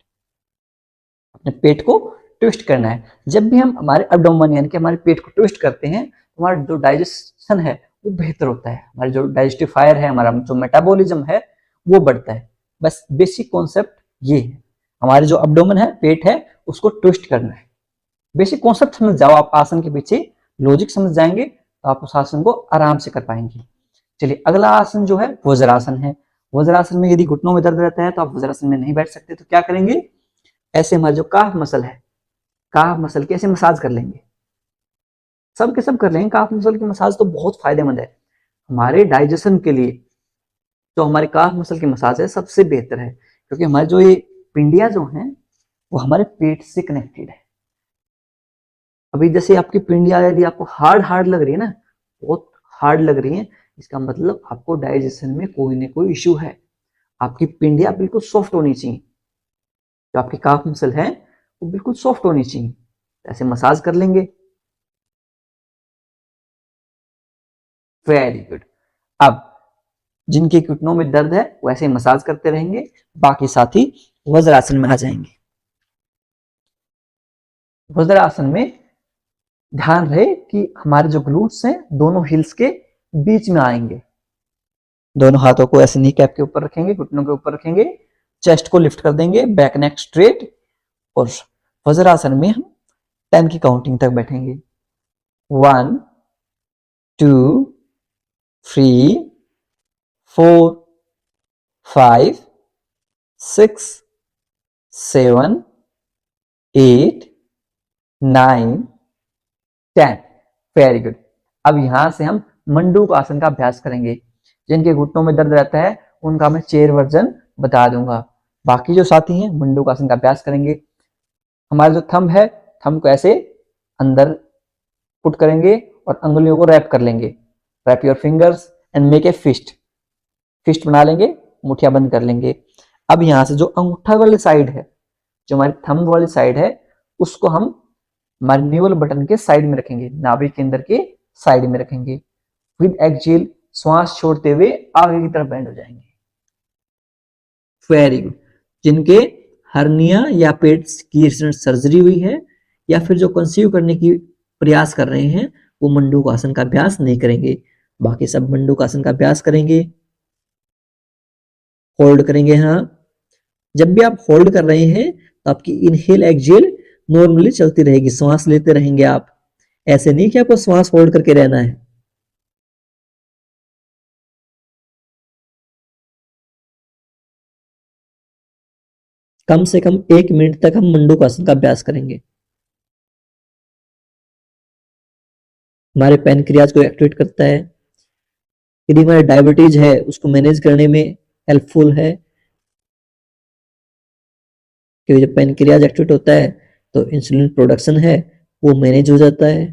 अपने पेट को ट्विस्ट करना है। जब भी हम हमारे एब्डोमेन यानी कि हमारे पेट को ट्विस्ट करते हैं तो हमारा जो डाइजेशन है वो बेहतर होता है, हमारे जो डाइजेस्टिव फायर है, हमारा जो मेटाबॉलिज्म है वो बढ़ता है। बस बेसिक कॉन्सेप्ट ये है। हमारे जो एब्डोमेन है, पेट है, उसको ट्विस्ट करना है। बेसिक कॉन्सेप्ट समझ जाओ आप, आसन के पीछे लॉजिक समझ जाएंगे तो आप उस आसन को आराम से कर पाएंगे। चलिए अगला आसन जो है वज्रासन है। वज्रासन में यदि घुटनों में दर्द रहता है तो आप वज्रासन में नहीं बैठ सकते तो क्या करेंगे, ऐसे हमारा जो काफ मसल है, काफ मसल की ऐसे मसाज कर लेंगे। सब के सब कर लेंगे। काफ मसल की मसाज तो बहुत फायदेमंद है हमारे डाइजेशन के लिए। जो हमारे काफ मसल की मसाज है सबसे बेहतर है, क्योंकि हमारे जो ये पिंडियां जो हैं वो हमारे पेट से कनेक्टेड है। अभी जैसे आपकी पिंडियां यदि आपको हार्ड हार्ड लग रही है ना, बहुत हार्ड लग रही है, इसका मतलब आपको डाइजेशन में कोई ना कोई इश्यू है। आपकी पिंडियां बिल्कुल सॉफ्ट होनी चाहिए, जो आपकी काफ मसल है वो बिल्कुल सॉफ्ट होनी चाहिए। ऐसे मसाज कर लेंगे। Very good. अब जिनके घुटनों में दर्द है वो ऐसे मसाज करते रहेंगे, बाकी साथी वज्रासन में आ जाएंगे। वज्रासन में ध्यान रहे कि हमारे जो ग्लूट्स हैं दोनों हिल्स के बीच में आएंगे। दोनों हाथों को ऐसे नी कैप के ऊपर रखेंगे, घुटनों के ऊपर रखेंगे, चेस्ट को लिफ्ट कर देंगे, बैक नेक स्ट्रेट, और वज्रासन में हम 10 की काउंटिंग तक बैठेंगे। 1 2 3 4 5 6 7 8 9 10। Very good. अब यहां से हम मंडूक आसन का अभ्यास करेंगे। जिनके घुटनों में दर्द रहता है उनका मैं चेयर वर्जन बता दूंगा। बाकी जो साथी हैं मंडूक आसन का अभ्यास करेंगे। हमारा जो थंब है, थंब को ऐसे अंदर पुट करेंगे और अंगुलियों को रैप कर लेंगे। Wrap your fingers and make a fist. Fist बना लेंगे, मुठिया बंद कर लेंगे। अब यहां से जो अंगूठा वाली साइड है, जो हमारी थंब वाली साइड है, उसको हम हमारे न्यूअल बटन के साइड में रखेंगे, नाभि के अंदर के साइड में रखेंगे। विद एक्सहेल श्वास छोड़ते हुए आगे की तरफ बेंड हो जाएंगे। Very good. जिनके हर्निया या पेट की सर्जरी हुई है या फिर जो कंसीव करने की प्रयास कर रहे हैं वो मंडूक आसन का अभ्यास नहीं करेंगे। बाकी सब मंडूक आसन का अभ्यास करेंगे। होल्ड करेंगे। हाँ, जब भी आप होल्ड कर रहे हैं तो आपकी इनहेल एक्सहेल नॉर्मली चलती रहेगी, श्वास लेते रहेंगे आप। ऐसे नहीं कि आपको श्वास होल्ड करके रहना है। कम से कम 1 मिनट तक हम मंडूक आसन का अभ्यास करेंगे। हमारे पैनक्रियाज को एक्टिवेट करता है। यदि हमारे डायबिटीज है उसको मैनेज करने में हेल्पफुल है, क्योंकि जब पैनक्रियाज एक्टिवेट होता है तो इंसुलिन प्रोडक्शन है वो मैनेज हो जाता है।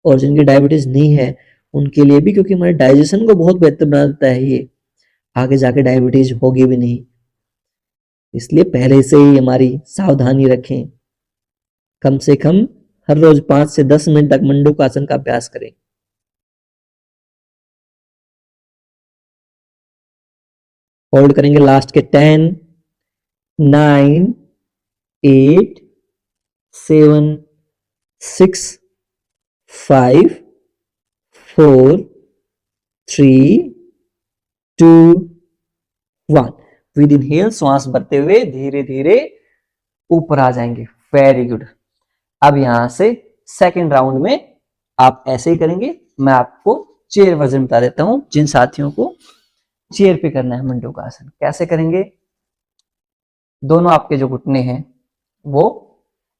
और जिनकी डायबिटीज नहीं है उनके लिए भी, क्योंकि हमारे डाइजेशन को बहुत बेहतर बना देता है ये, आगे जाके डायबिटीज होगी भी नहीं। इसलिए पहले से ही हमारी सावधानी रखें। कम से कम हर रोज 5 से 10 मिनट तक मंडूक आसन का अभ्यास करें। होल्ड करेंगे लास्ट के 10 9 8 7 6 5 4 3 2 1। विद इनहेल श्वास भरते हुए धीरे धीरे ऊपर आ जाएंगे। Very good. अब यहां से सेकेंड राउंड में आप ऐसे ही करेंगे। मैं आपको चेयर वर्जन बता देता हूं। जिन साथियों को चेयर पे करना है मंडूक आसन, कैसे करेंगे? दोनों आपके जो घुटने हैं वो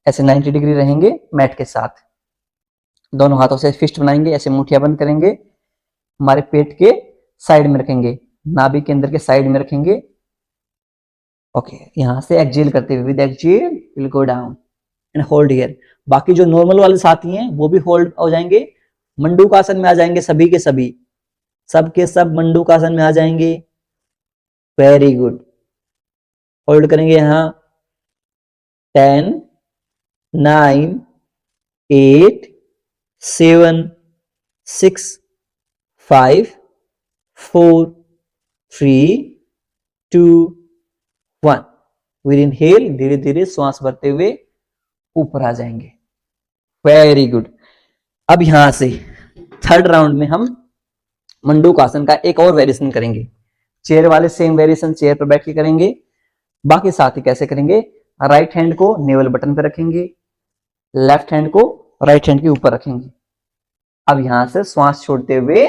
ऐसे 90 डिग्री रहेंगे मैट के साथ। दोनों हाथों से फिस्ट बनाएंगे, ऐसे मुठिया बंद करेंगे, हमारे पेट के साइड में रखेंगे, नाभि के अंदर के साइड में रखेंगे। ओके, यहां से एक्सहेल करते हुए with exhale will go down and hold here. बाकी जो नॉर्मल वाले साथी हैं वो भी होल्ड हो जाएंगे, मंडूक आसन में आ जाएंगे। सभी के सभी, सब के सब मंडूक आसन में आ जाएंगे। Very good. होल्ड करेंगे यहां। 10 9 8 7 6 5 4 3 2 1। विद इनहेल धीरे धीरे श्वास भरते हुए ऊपर आ जाएंगे। Very good. अब यहां से थर्ड राउंड में हम मंडूक आसन का एक और वेरिएशन करेंगे। चेयर वाले सेम वेरिएशन चेयर पर बैठ के करेंगे। बाकी साथी कैसे करेंगे? राइट हैंड को नेवल बटन पर रखेंगे, लेफ्ट हैंड को राइट हैंड के ऊपर रखेंगे। अब यहां से श्वास छोड़ते हुए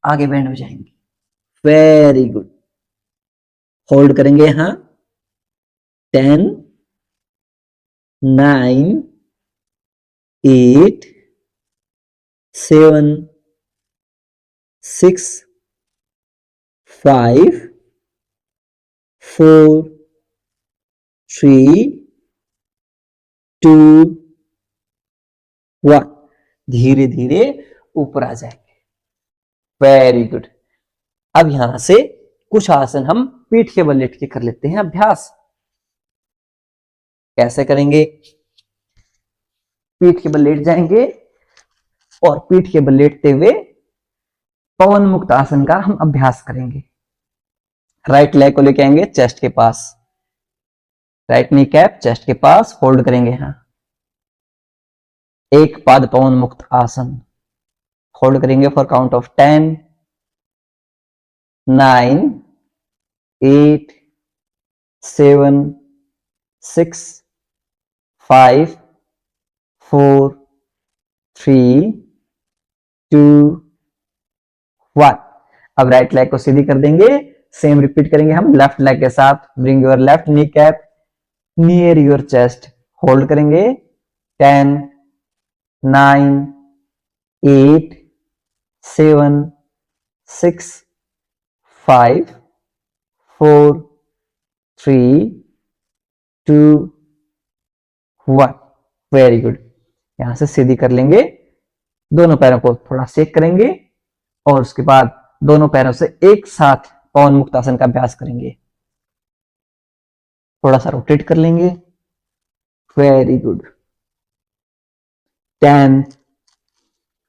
आगे बैंड हो जाएंगे। Very good. होल्ड करेंगे यहां। 10 9 8 7 6 5 4 3 2 1। धीरे धीरे ऊपर आ जाएंगे। Very good. अब यहां से कुछ आसन हम पीठ के बल लेट के कर लेते हैं अभ्यास। कैसे करेंगे? पीठ के बल लेट जाएंगे और पीठ के बल लेटते हुए पवन मुक्त आसन का हम अभ्यास करेंगे। राइट लेग को लेके आएंगे चेस्ट के पास, राइट नी कैप चेस्ट के पास, होल्ड करेंगे यहां। एक पाद पवन मुक्त आसन, होल्ड करेंगे फॉर काउंट ऑफ 10 9 8 7 6 5 4 3 2 1। अब राइट लेग को सीधी कर देंगे। सेम रिपीट करेंगे हम लेफ्ट लेग के साथ। Bring your left knee cap near your chest, hold करेंगे 10 9 8 7 6 5 4 3 2 1। Very good. यहां से सीधी कर लेंगे, दोनों पैरों को थोड़ा शेक करेंगे और उसके बाद दोनों पैरों से एक साथ पवन मुक्त आसन का अभ्यास करेंगे। थोड़ा सा रोटेट कर लेंगे। Very good. 10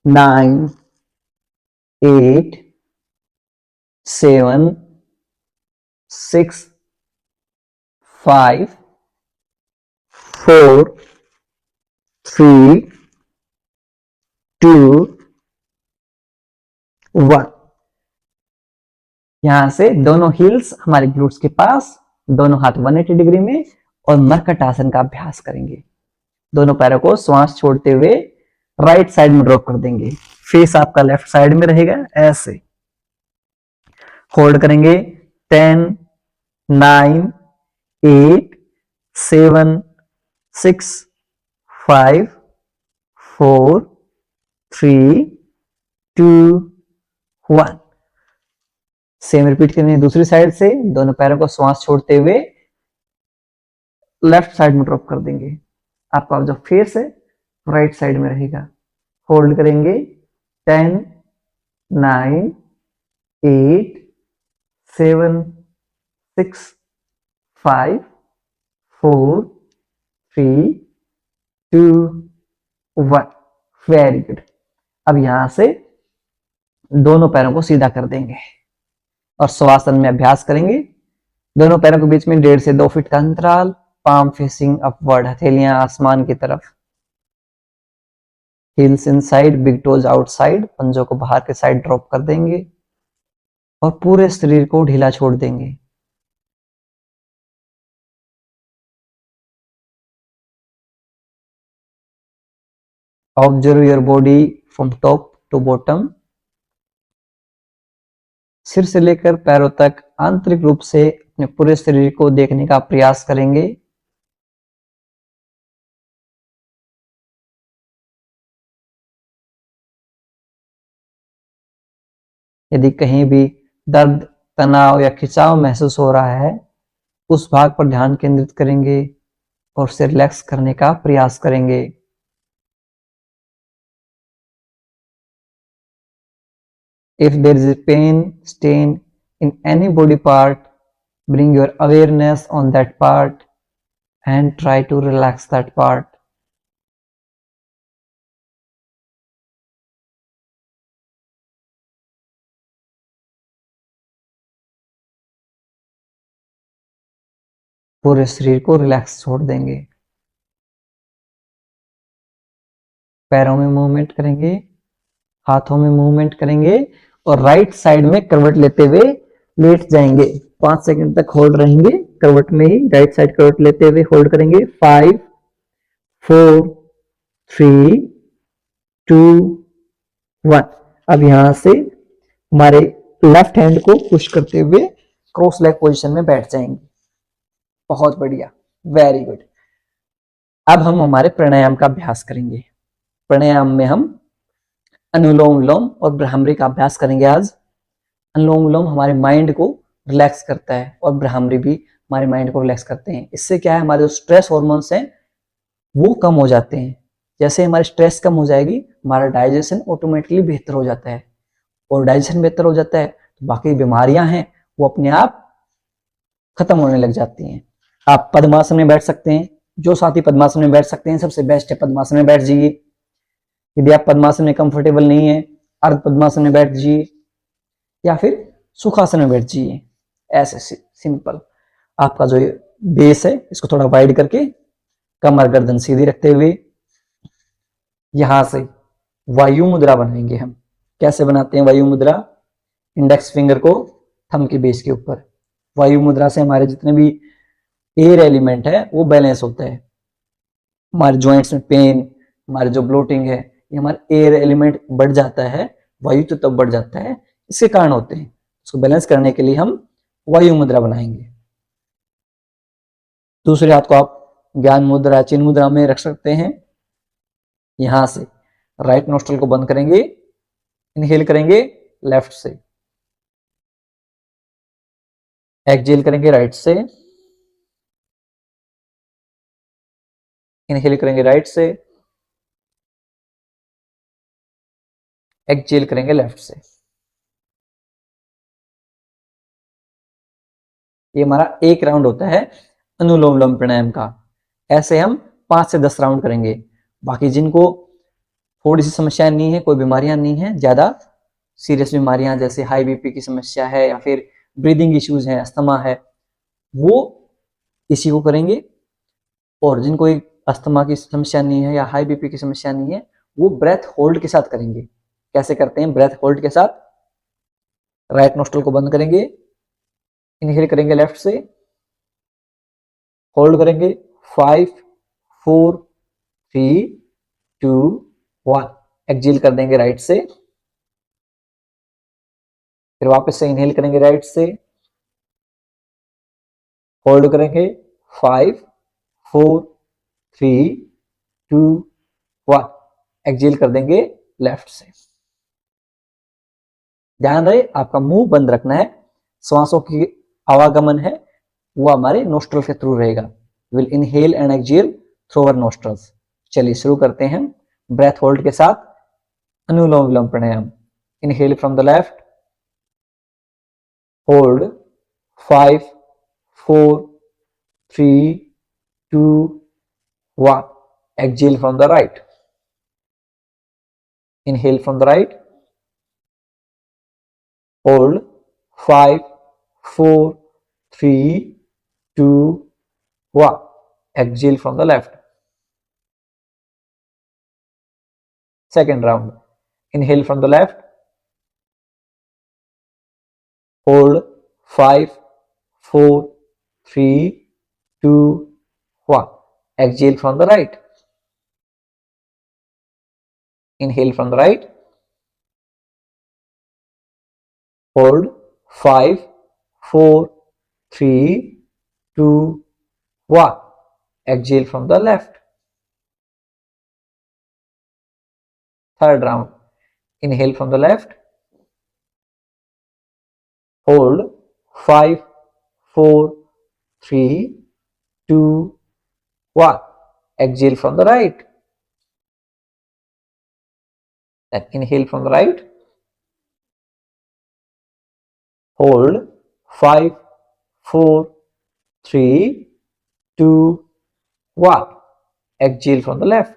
9 8 7 6 5 4 3 2 1। यहां से दोनों हील्स हमारे ग्लूट्स के पास, दोनों हाथ 180 डिग्री में और मरकट आसन का अभ्यास करेंगे। दोनों पैरों को श्वास छोड़ते हुए राइट साइड में ड्रॉप कर देंगे। फेस आपका लेफ्ट साइड में रहेगा ऐसे। होल्ड करेंगे 10 9 8 7 6 5 4 3 2 1। सेम रिपीट करेंगे दूसरी साइड से। दोनों पैरों को श्वास छोड़ते हुए लेफ्ट साइड में ड्रॉप कर देंगे। आपका जो फेस है राइट साइड में रहेगा। होल्ड करेंगे 10 9 8 7 6 5 4 3 2 1। Very good. अब यहां से दोनों पैरों को सीधा कर देंगे और शवासन में अभ्यास करेंगे। दोनों पैरों के बीच में 1.5 से 2 फीट का अंतराल, पाम फेसिंग अपवर्ड, हथेलियां आसमान की तरफ, heels inside, big toes outside, पंजों को बाहर के साइड ड्रॉप कर देंगे और पूरे शरीर को ढीला छोड़ देंगे। Observe your body from top to bottom. सिर से लेकर पैरों तक आंतरिक रूप से अपने पूरे शरीर को देखने का प्रयास करेंगे। यदि कहीं भी दर्द, तनाव या खिंचाव महसूस हो रहा है, उस भाग पर ध्यान केंद्रित करेंगे और उसे रिलैक्स करने का प्रयास करेंगे। If there is a pain, stain in any body part, bring your awareness on that part and try to relax that part. पूरे शरीर को रिलैक्स छोड़ देंगे। पैरों में मूवमेंट करेंगे, हाथों में मूवमेंट करेंगे और राइट साइड में करवट लेते हुए लेट जाएंगे। 5 सेकंड तक होल्ड रहेंगे करवट में ही। राइट साइड करवट लेते हुए होल्ड करेंगे 5 4 3 2 1। अब यहां से हमारे लेफ्ट हैंड को पुश करते हुए क्रॉस लेग पोजीशन में बैठ जाएंगे। बहुत बढ़िया, वेरी गुड। अब हम हमारे प्राणायाम का अभ्यास करेंगे। प्राणायाम में हम अनुलोम विलोम और भ्रामरी का अभ्यास करेंगे आज। अनुलोम विलोम हमारे माइंड को रिलैक्स करता है और भ्रामरी भी हमारे माइंड को रिलैक्स करते हैं। इससे क्या है, हमारे जो स्ट्रेस हॉर्मोन्स हैं वो कम हो जाते हैं। जैसे हमारी स्ट्रेस कम हो जाएगी, हमारा डाइजेशन ऑटोमेटिकली बेहतर हो जाता है, और डाइजेशन बेहतर हो जाता है तो बाकी बीमारियां हैं वो अपने आप खत्म होने लग जाती हैं। आप पद्मासन में बैठ सकते हैं। जो साथी पद्मासन में बैठ सकते हैं, सबसे बेस्ट है पद्मासन में बैठ जाइए। यदि आप पद्मासन में कंफर्टेबल नहीं है, अर्ध पद्मासन में बैठ जाइए या फिर सुखासन में बैठ जाइए। ऐसे सिंपल आपका जो बेस है इसको थोड़ा वाइड करके कमर गर्दन सीधी रखते हुए यहां से वायु मुद्रा बनाएंगे हम। कैसे बनाते हैं वायु मुद्रा? इंडेक्स फिंगर को थंब के बेस के ऊपर। वायु मुद्रा से हमारे जितने भी एयर एलिमेंट है वो बैलेंस होता है। हमारे जॉइंट्स में पेन, हमारे जो ब्लोटिंग है, ये हमारा एयर एलिमेंट बढ़ जाता है, वायु तो तब बढ़ जाता है, इसके कारण होते हैं। उसको बैलेंस करने के लिए हम वायु मुद्रा बनाएंगे। दूसरे हाथ को आप ज्ञान मुद्रा, चिन्ह मुद्रा में रख सकते हैं। यहां से राइट नोस्ट्रल को बंद करेंगे, इनहेल करेंगे लेफ्ट से, एक्सहेल करेंगे राइट से, इनहेल करेंगे राइट से, एक्सहेल करेंगे लेफ्ट से। ये हमारा एक राउंड होता है अनुलोम विलोम प्राणायाम का। ऐसे हम 5 से 10 राउंड करेंगे। बाकी जिनको थोड़ी सी समस्याएं नहीं है, कोई बीमारियां नहीं है, ज्यादा सीरियस बीमारियां जैसे हाई बीपी की समस्या है या फिर ब्रीदिंग इश्यूज है, अस्थमा है, वो इसी को करेंगे। और जिनको अस्थमा की समस्या नहीं है या हाई बीपी की समस्या नहीं है, वो ब्रेथ होल्ड के साथ करेंगे। कैसे करते हैं ब्रेथ होल्ड के साथ? राइट नोस्ट्रल को बंद करेंगे, इनहेल करेंगे लेफ्ट से, होल्ड करेंगे 5 4 3 2 1, एक्सहेल कर देंगे राइट से, फिर वापस से इनहेल करेंगे राइट से, होल्ड करेंगे 5 4 3 2 1, एक्सहेल कर देंगे लेफ्ट से। ध्यान रहे आपका मुंह बंद रखना है। श्वासों की आवागमन है वो हमारे नोस्ट्रल के थ्रू रहेगा। Will inhale and exhale through our nostrils. चलिए शुरू करते हैं ब्रेथ होल्ड के साथ Anulom Vilom pranayama. Inhale from the left, hold 5 4 3 2 1, exhale from the right. Inhale from the right, hold 5 4 3 2 1, exhale from the left. Second round, inhale from the left, hold 5 4 3 2 1, exhale from the right. Inhale from the right, hold 5 4 3 2 1, exhale from the left. Third round, inhale from the left, hold 5 4 3 2 1, exhale from the right. Then inhale from the right, hold 5 4 3 2 1, exhale from the left.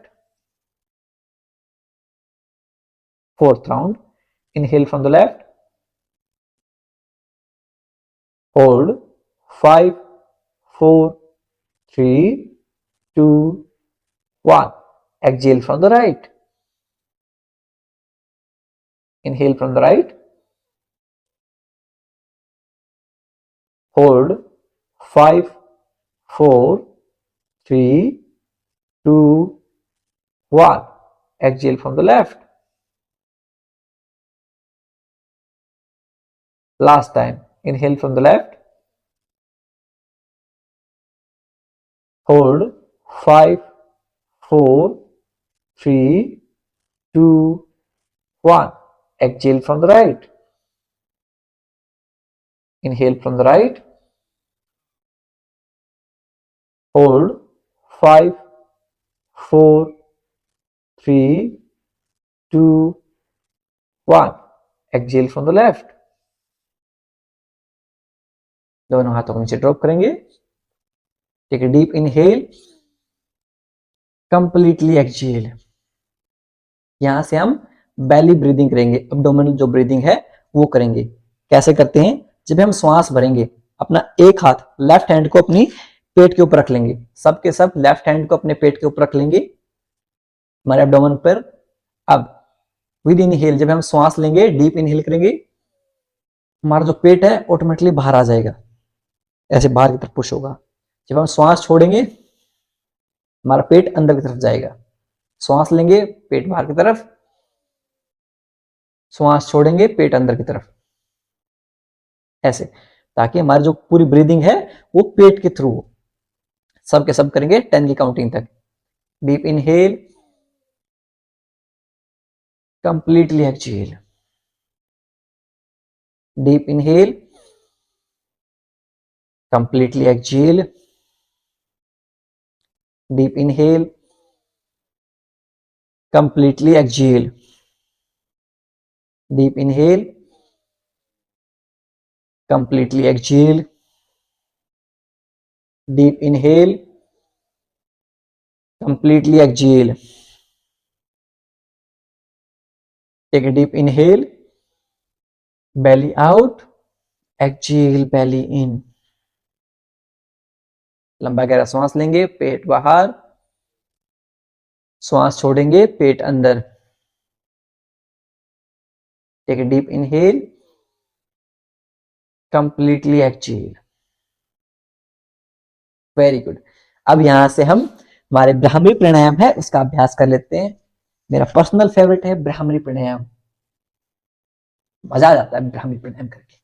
Fourth round, inhale from the left, hold 5 4 3 2 1, exhale from the right. Inhale from the right, hold 5 4 3 2 1, exhale from the left. Last time, inhale from the left, hold 5 4 3 2 1. Exhale from the right. Inhale from the right. Hold. 5, 4, 3, 2, 1. Exhale from the left. दोनों हाथों को नीचे ड्रॉप करेंगे. Take a deep inhale. Completely exhale. यहां से हम बेली ब्रीदिंग करेंगे. एब्डोमिनल जो ब्रीदिंग है वो करेंगे. कैसे करते हैं? जब हम श्वास भरेंगे, अपना एक हाथ लेफ्ट हैंड को अपनी पेट के ऊपर रख लेंगे. सबके सब लेफ्ट हैंड को अपने पेट के ऊपर रख लेंगे, हमारे एब्डोमेन पर. अब विद इनहेल जब हम श्वास लेंगे, डीप इनहेल करेंगे, हमारा जो पेट है ऑटोमेटिकली बाहर आ जाएगा, ऐसे बाहर की तरफ पुश होगा. जब हम श्वास छोड़ेंगे, हमारा पेट अंदर की तरफ जाएगा. श्वास लेंगे, पेट बाहर की तरफ. श्वास छोड़ेंगे, पेट अंदर की तरफ. ऐसे, ताकि हमारी जो पूरी ब्रीदिंग है वो पेट के थ्रू हो. सब के सब करेंगे 10 की काउंटिंग तक. Deep inhale. Completely exhale. Deep inhale. Completely exhale. Deep inhale. Completely exhale. Deep inhale. Completely exhale. Deep inhale. Completely exhale. Take a deep inhale. Belly out. Exhale, belly in. लंबा गहरा श्वास लेंगे, पेट बाहर. श्वास छोड़ेंगे, पेट अंदर. Take a deep inhale. Completely exhale. Very good. अब यहां से हम हमारे ब्राह्मी प्राणायाम है उसका अभ्यास कर लेते हैं. मेरा पर्सनल फेवरेट है ब्राह्मणी प्राणायाम. मजा आ जाता है ब्राह्मणी प्राणायाम करके.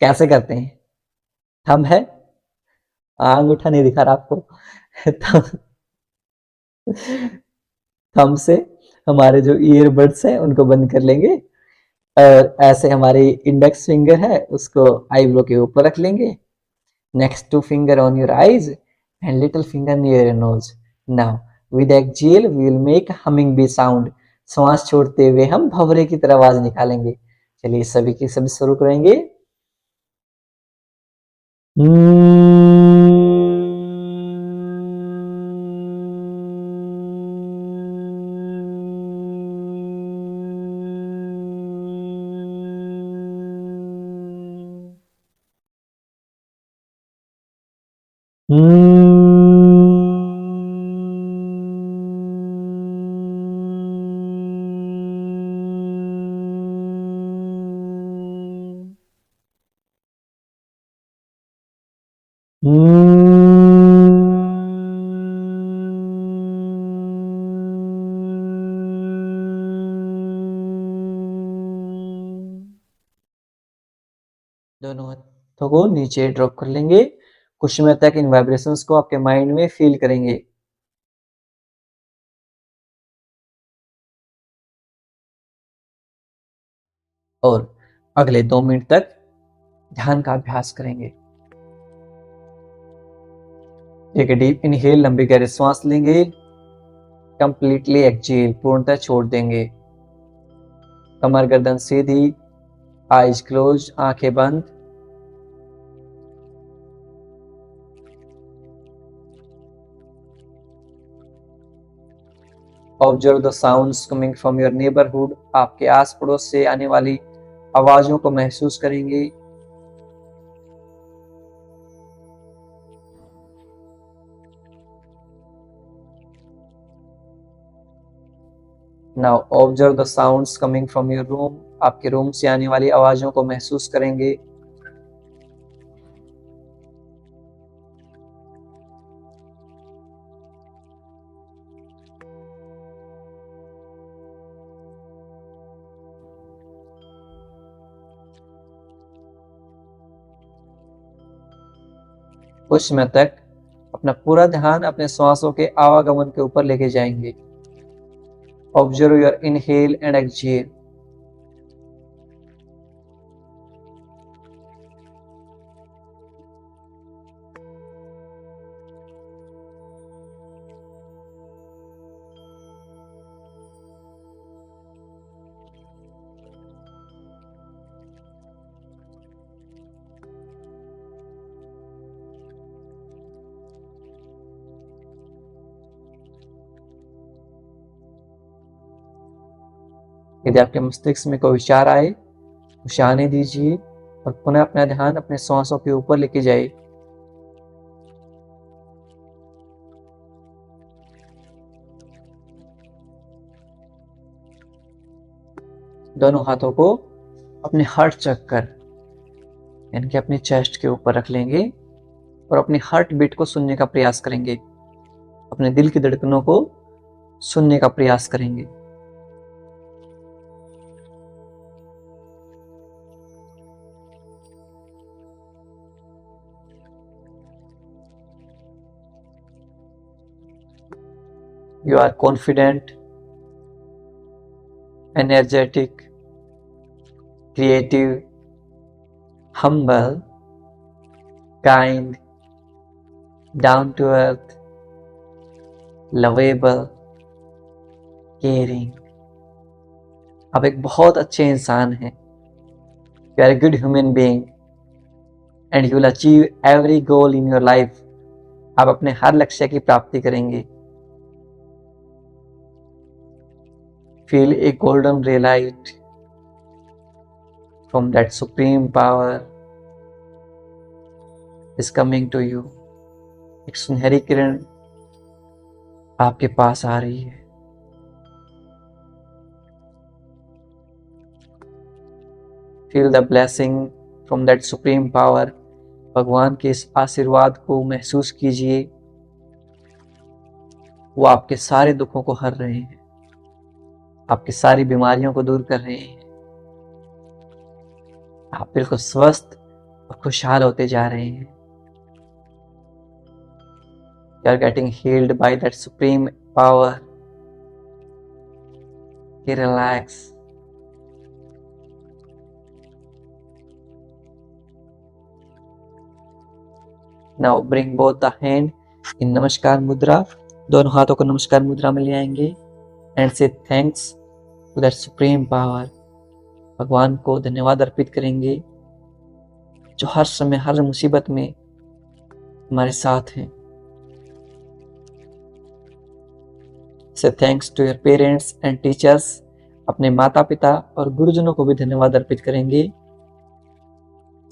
कैसे करते हैं? थंब है, अंगूठा नहीं दिखा रहा आपको. थंब से हमारे जो ईयरबड्स हैं उनको बंद कर लेंगे, और ऐसे हमारी इंडेक्स फिंगर है उसको आईब्रो के ऊपर रख लेंगे. Next 2 finger on your eyes and little finger near your nose. Now with exhale we will make humming bee sound. श्वास छोड़ते हुए हम भंवरे की तरह आवाज निकालेंगे. चलिए सभी की सभी शुरू करेंगे. दोनों हाथों को नीचे ड्रॉप कर लेंगे. कुछ समय तक इन वाइब्रेशंस को आपके माइंड में फील करेंगे. और अगले 2 मिनट तक ध्यान का अभ्यास करेंगे. एक डीप इनहेल, लंबी गहरी श्वास लेंगे. कंप्लीटली एक्सहेल, पूर्णतः छोड़ देंगे. कमर गर्दन सीधी, आईज क्लोज, आंखें बंद. Observe the sounds coming from your neighbourhood. आपके आस पड़ोस से आने वाली आवाजों को महसूस करेंगे. Now observe the sounds coming from your room. आपके रूम से आने वाली आवाजों को महसूस करेंगे. कुछ समय तक अपना पूरा ध्यान अपने श्वासों के आवागमन के ऊपर लेके जाएंगे. Observe your inhale and exhale. यदि आपके मस्तिष्क में कोई विचार आए उसे आने दीजिए और पुनः अपना ध्यान अपने सांसों के ऊपर लेके जाइए। दोनों हाथों को अपने हार्ट चक्कर यानी कि अपनी चेस्ट के ऊपर रख लेंगे और अपनी हार्ट बीट को सुनने का प्रयास करेंगे, अपने दिल की धड़कनों को सुनने का प्रयास करेंगे। You are confident, energetic, creative, humble, kind, down to earth, lovable, caring. आप एक बहुत अच्छे इंसान हैं। You are a good human being and you will achieve every goal in your life. आप अपने हर लक्ष्य की प्राप्ति करेंगे। Feel a golden ray light from that supreme power is coming to you. एक सुनहरी किरण आपके पास आ रही है। Feel the blessing from that supreme power. भगवान के इस आशीर्वाद को महसूस कीजिए। वो आपके सारे दुखों को हर रहे हैं, आपकी सारी बीमारियों को दूर कर रहे हैं। आप बिल्कुल स्वस्थ और खुशहाल होते जा रहे हैं। You are getting healed by that supreme power. You relax. Now bring both the hand in नमस्कार मुद्रा। दोनों हाथों को नमस्कार मुद्रा में ले आएंगे and say thanks to that supreme power. भगवान को धन्यवाद अर्पित करेंगे जो हर समय हर मुसीबत में हमारे साथ हैं। Say thanks to your parents and teachers. अपने माता पिता और गुरुजनों को भी धन्यवाद अर्पित करेंगे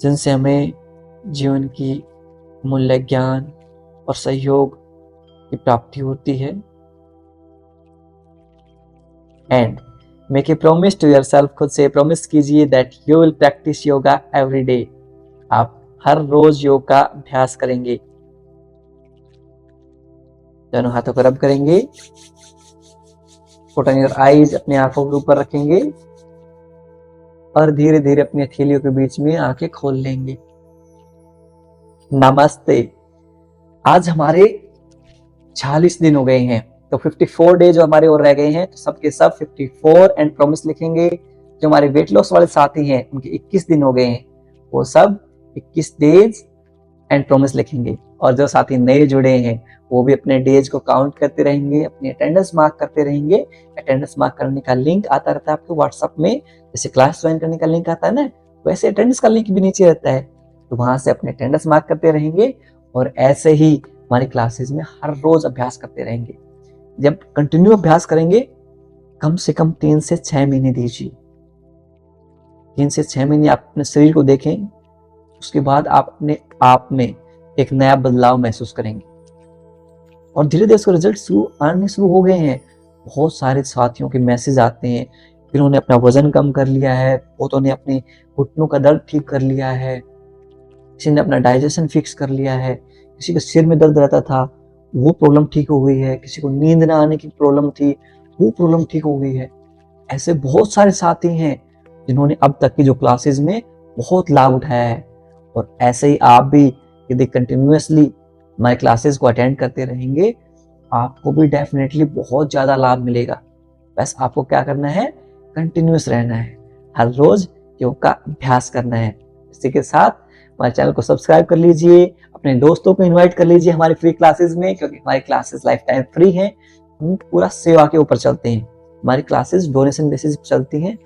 जिनसे हमें जीवन की मूल्य ज्ञान और सहयोग की प्राप्ति होती है। And make a promise to yourself, खुद से प्रॉमिस कीजिए that you will practise yoga every day. आप हर रोज योग का अभ्यास करेंगे। दोनों हाथों को रब करेंगे। पुट ऑन योर आईज, अपनी आंखों के ऊपर रखेंगे और धीरे धीरे अपनी हथेलियों के बीच में आंखें खोल लेंगे। नमस्ते। आज हमारे 46 दिन हो गए हैं, तो 54 डे जो हमारे और रह गए हैं, तो सबके सब 54 एंड प्रॉमिस लिखेंगे। जो हमारे वेट लॉस वाले साथी हैं उनके 21 दिन हो गए हैं, वो सब 21 डेज एंड प्रॉमिस लिखेंगे। और जो साथी नए जुड़े हैं वो भी अपने डेज को काउंट करते रहेंगे, अपनी अटेंडेंस मार्क करते रहेंगे। अटेंडेंस मार्क करने का लिंक आता रहता है आपके व्हाट्सएप में, जैसे क्लास ज्वाइन करने का लिंक आता है ना, वैसे अटेंडेंस का लिंक भी नीचे रहता है। तो वहां से अपने अटेंडेंस मार्क करते रहेंगे और ऐसे ही हमारी क्लासेस में हर रोज अभ्यास करते रहेंगे। जब कंटिन्यू अभ्यास करेंगे, कम से कम 3 से 6 महीने दीजिए। 3 से 6 महीने आप अपने शरीर को देखें, उसके बाद आप अपने आप में एक नया बदलाव महसूस करेंगे और धीरे धीरे उसके रिजल्ट आने शुरू हो गए हैं। बहुत सारे साथियों के मैसेज आते हैं, जिन्होंने अपना वजन कम कर लिया है, बहुतों ने अपने घुटनों का दर्द ठीक कर लिया है, किसी ने अपना डाइजेशन फिक्स कर लिया है, किसी के सिर में दर्द रहता था वो प्रॉब्लम ठीक हो गई है, किसी को नींद ना आने की प्रॉब्लम थी वो प्रॉब्लम ठीक हो गई है। ऐसे बहुत सारे साथी हैं जिन्होंने अब तक की जो क्लासेस में बहुत लाभ उठाया है। और ऐसे ही आप भी यदि कंटिन्यूअसली हमारे क्लासेस को अटेंड करते रहेंगे, आपको भी डेफिनेटली बहुत ज़्यादा लाभ मिलेगा। बस आपको क्या करना है, कंटिन्यूस रहना है, हर रोज योग का अभ्यास करना है। इसी के साथ हमारे चैनल को सब्सक्राइब कर लीजिए, अपने दोस्तों को इनवाइट कर लीजिए हमारी फ्री क्लासेस में, क्योंकि हमारी क्लासेस लाइफ टाइम फ्री है। हम पूरा सेवा के ऊपर चलते हैं, हमारी क्लासेस डोनेशन बेसिस पर चलती हैं।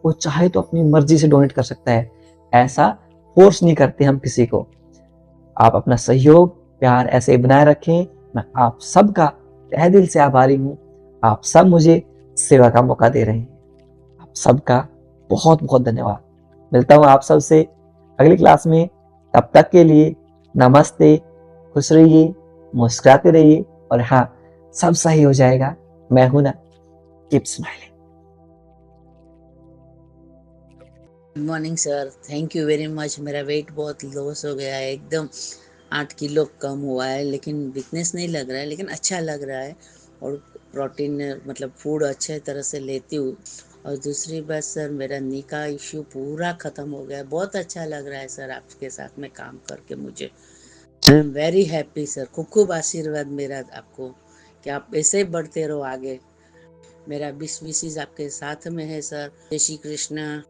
वो चाहे तो अपनी मर्जी से डोनेट कर सकता है, ऐसा फोर्स नहीं करते हम किसी को। आप अपना सहयोग प्यार ऐसे ही बनाए रखें। मैं आप सबका तहे दिल से आभारी हूँ। आप सब मुझे सेवा का मौका दे रहे हैं। आप सबका बहुत बहुत धन्यवाद। मिलता हूँ आप सबसे अगली क्लास में। तब तक के लिए नमस्ते, खुश रहिए, मुस्कुराते रहिए, और हाँ, सब सही हो जाएगा। मैं हूं ना, keep smiling. Good morning sir, thank you very much. मेरा वेट बहुत लॉस हो गया है, एकदम 8 किलो कम हुआ है, लेकिन वीकनेस नहीं लग रहा है, लेकिन अच्छा लग रहा है। और प्रोटीन मतलब फूड अच्छे तरह से लेती हूँ। और दूसरी बात सर, मेरा नी का इश्यू पूरा ख़त्म हो गया है। बहुत अच्छा लग रहा है सर आपके साथ में काम करके मुझे। I am very happy sir. खूब खूब आशीर्वाद मेरा आपको कि आप ऐसे ही बढ़ते रहो आगे। मेरा विश विशेष आपके साथ में है सर। जय श्री कृष्णा।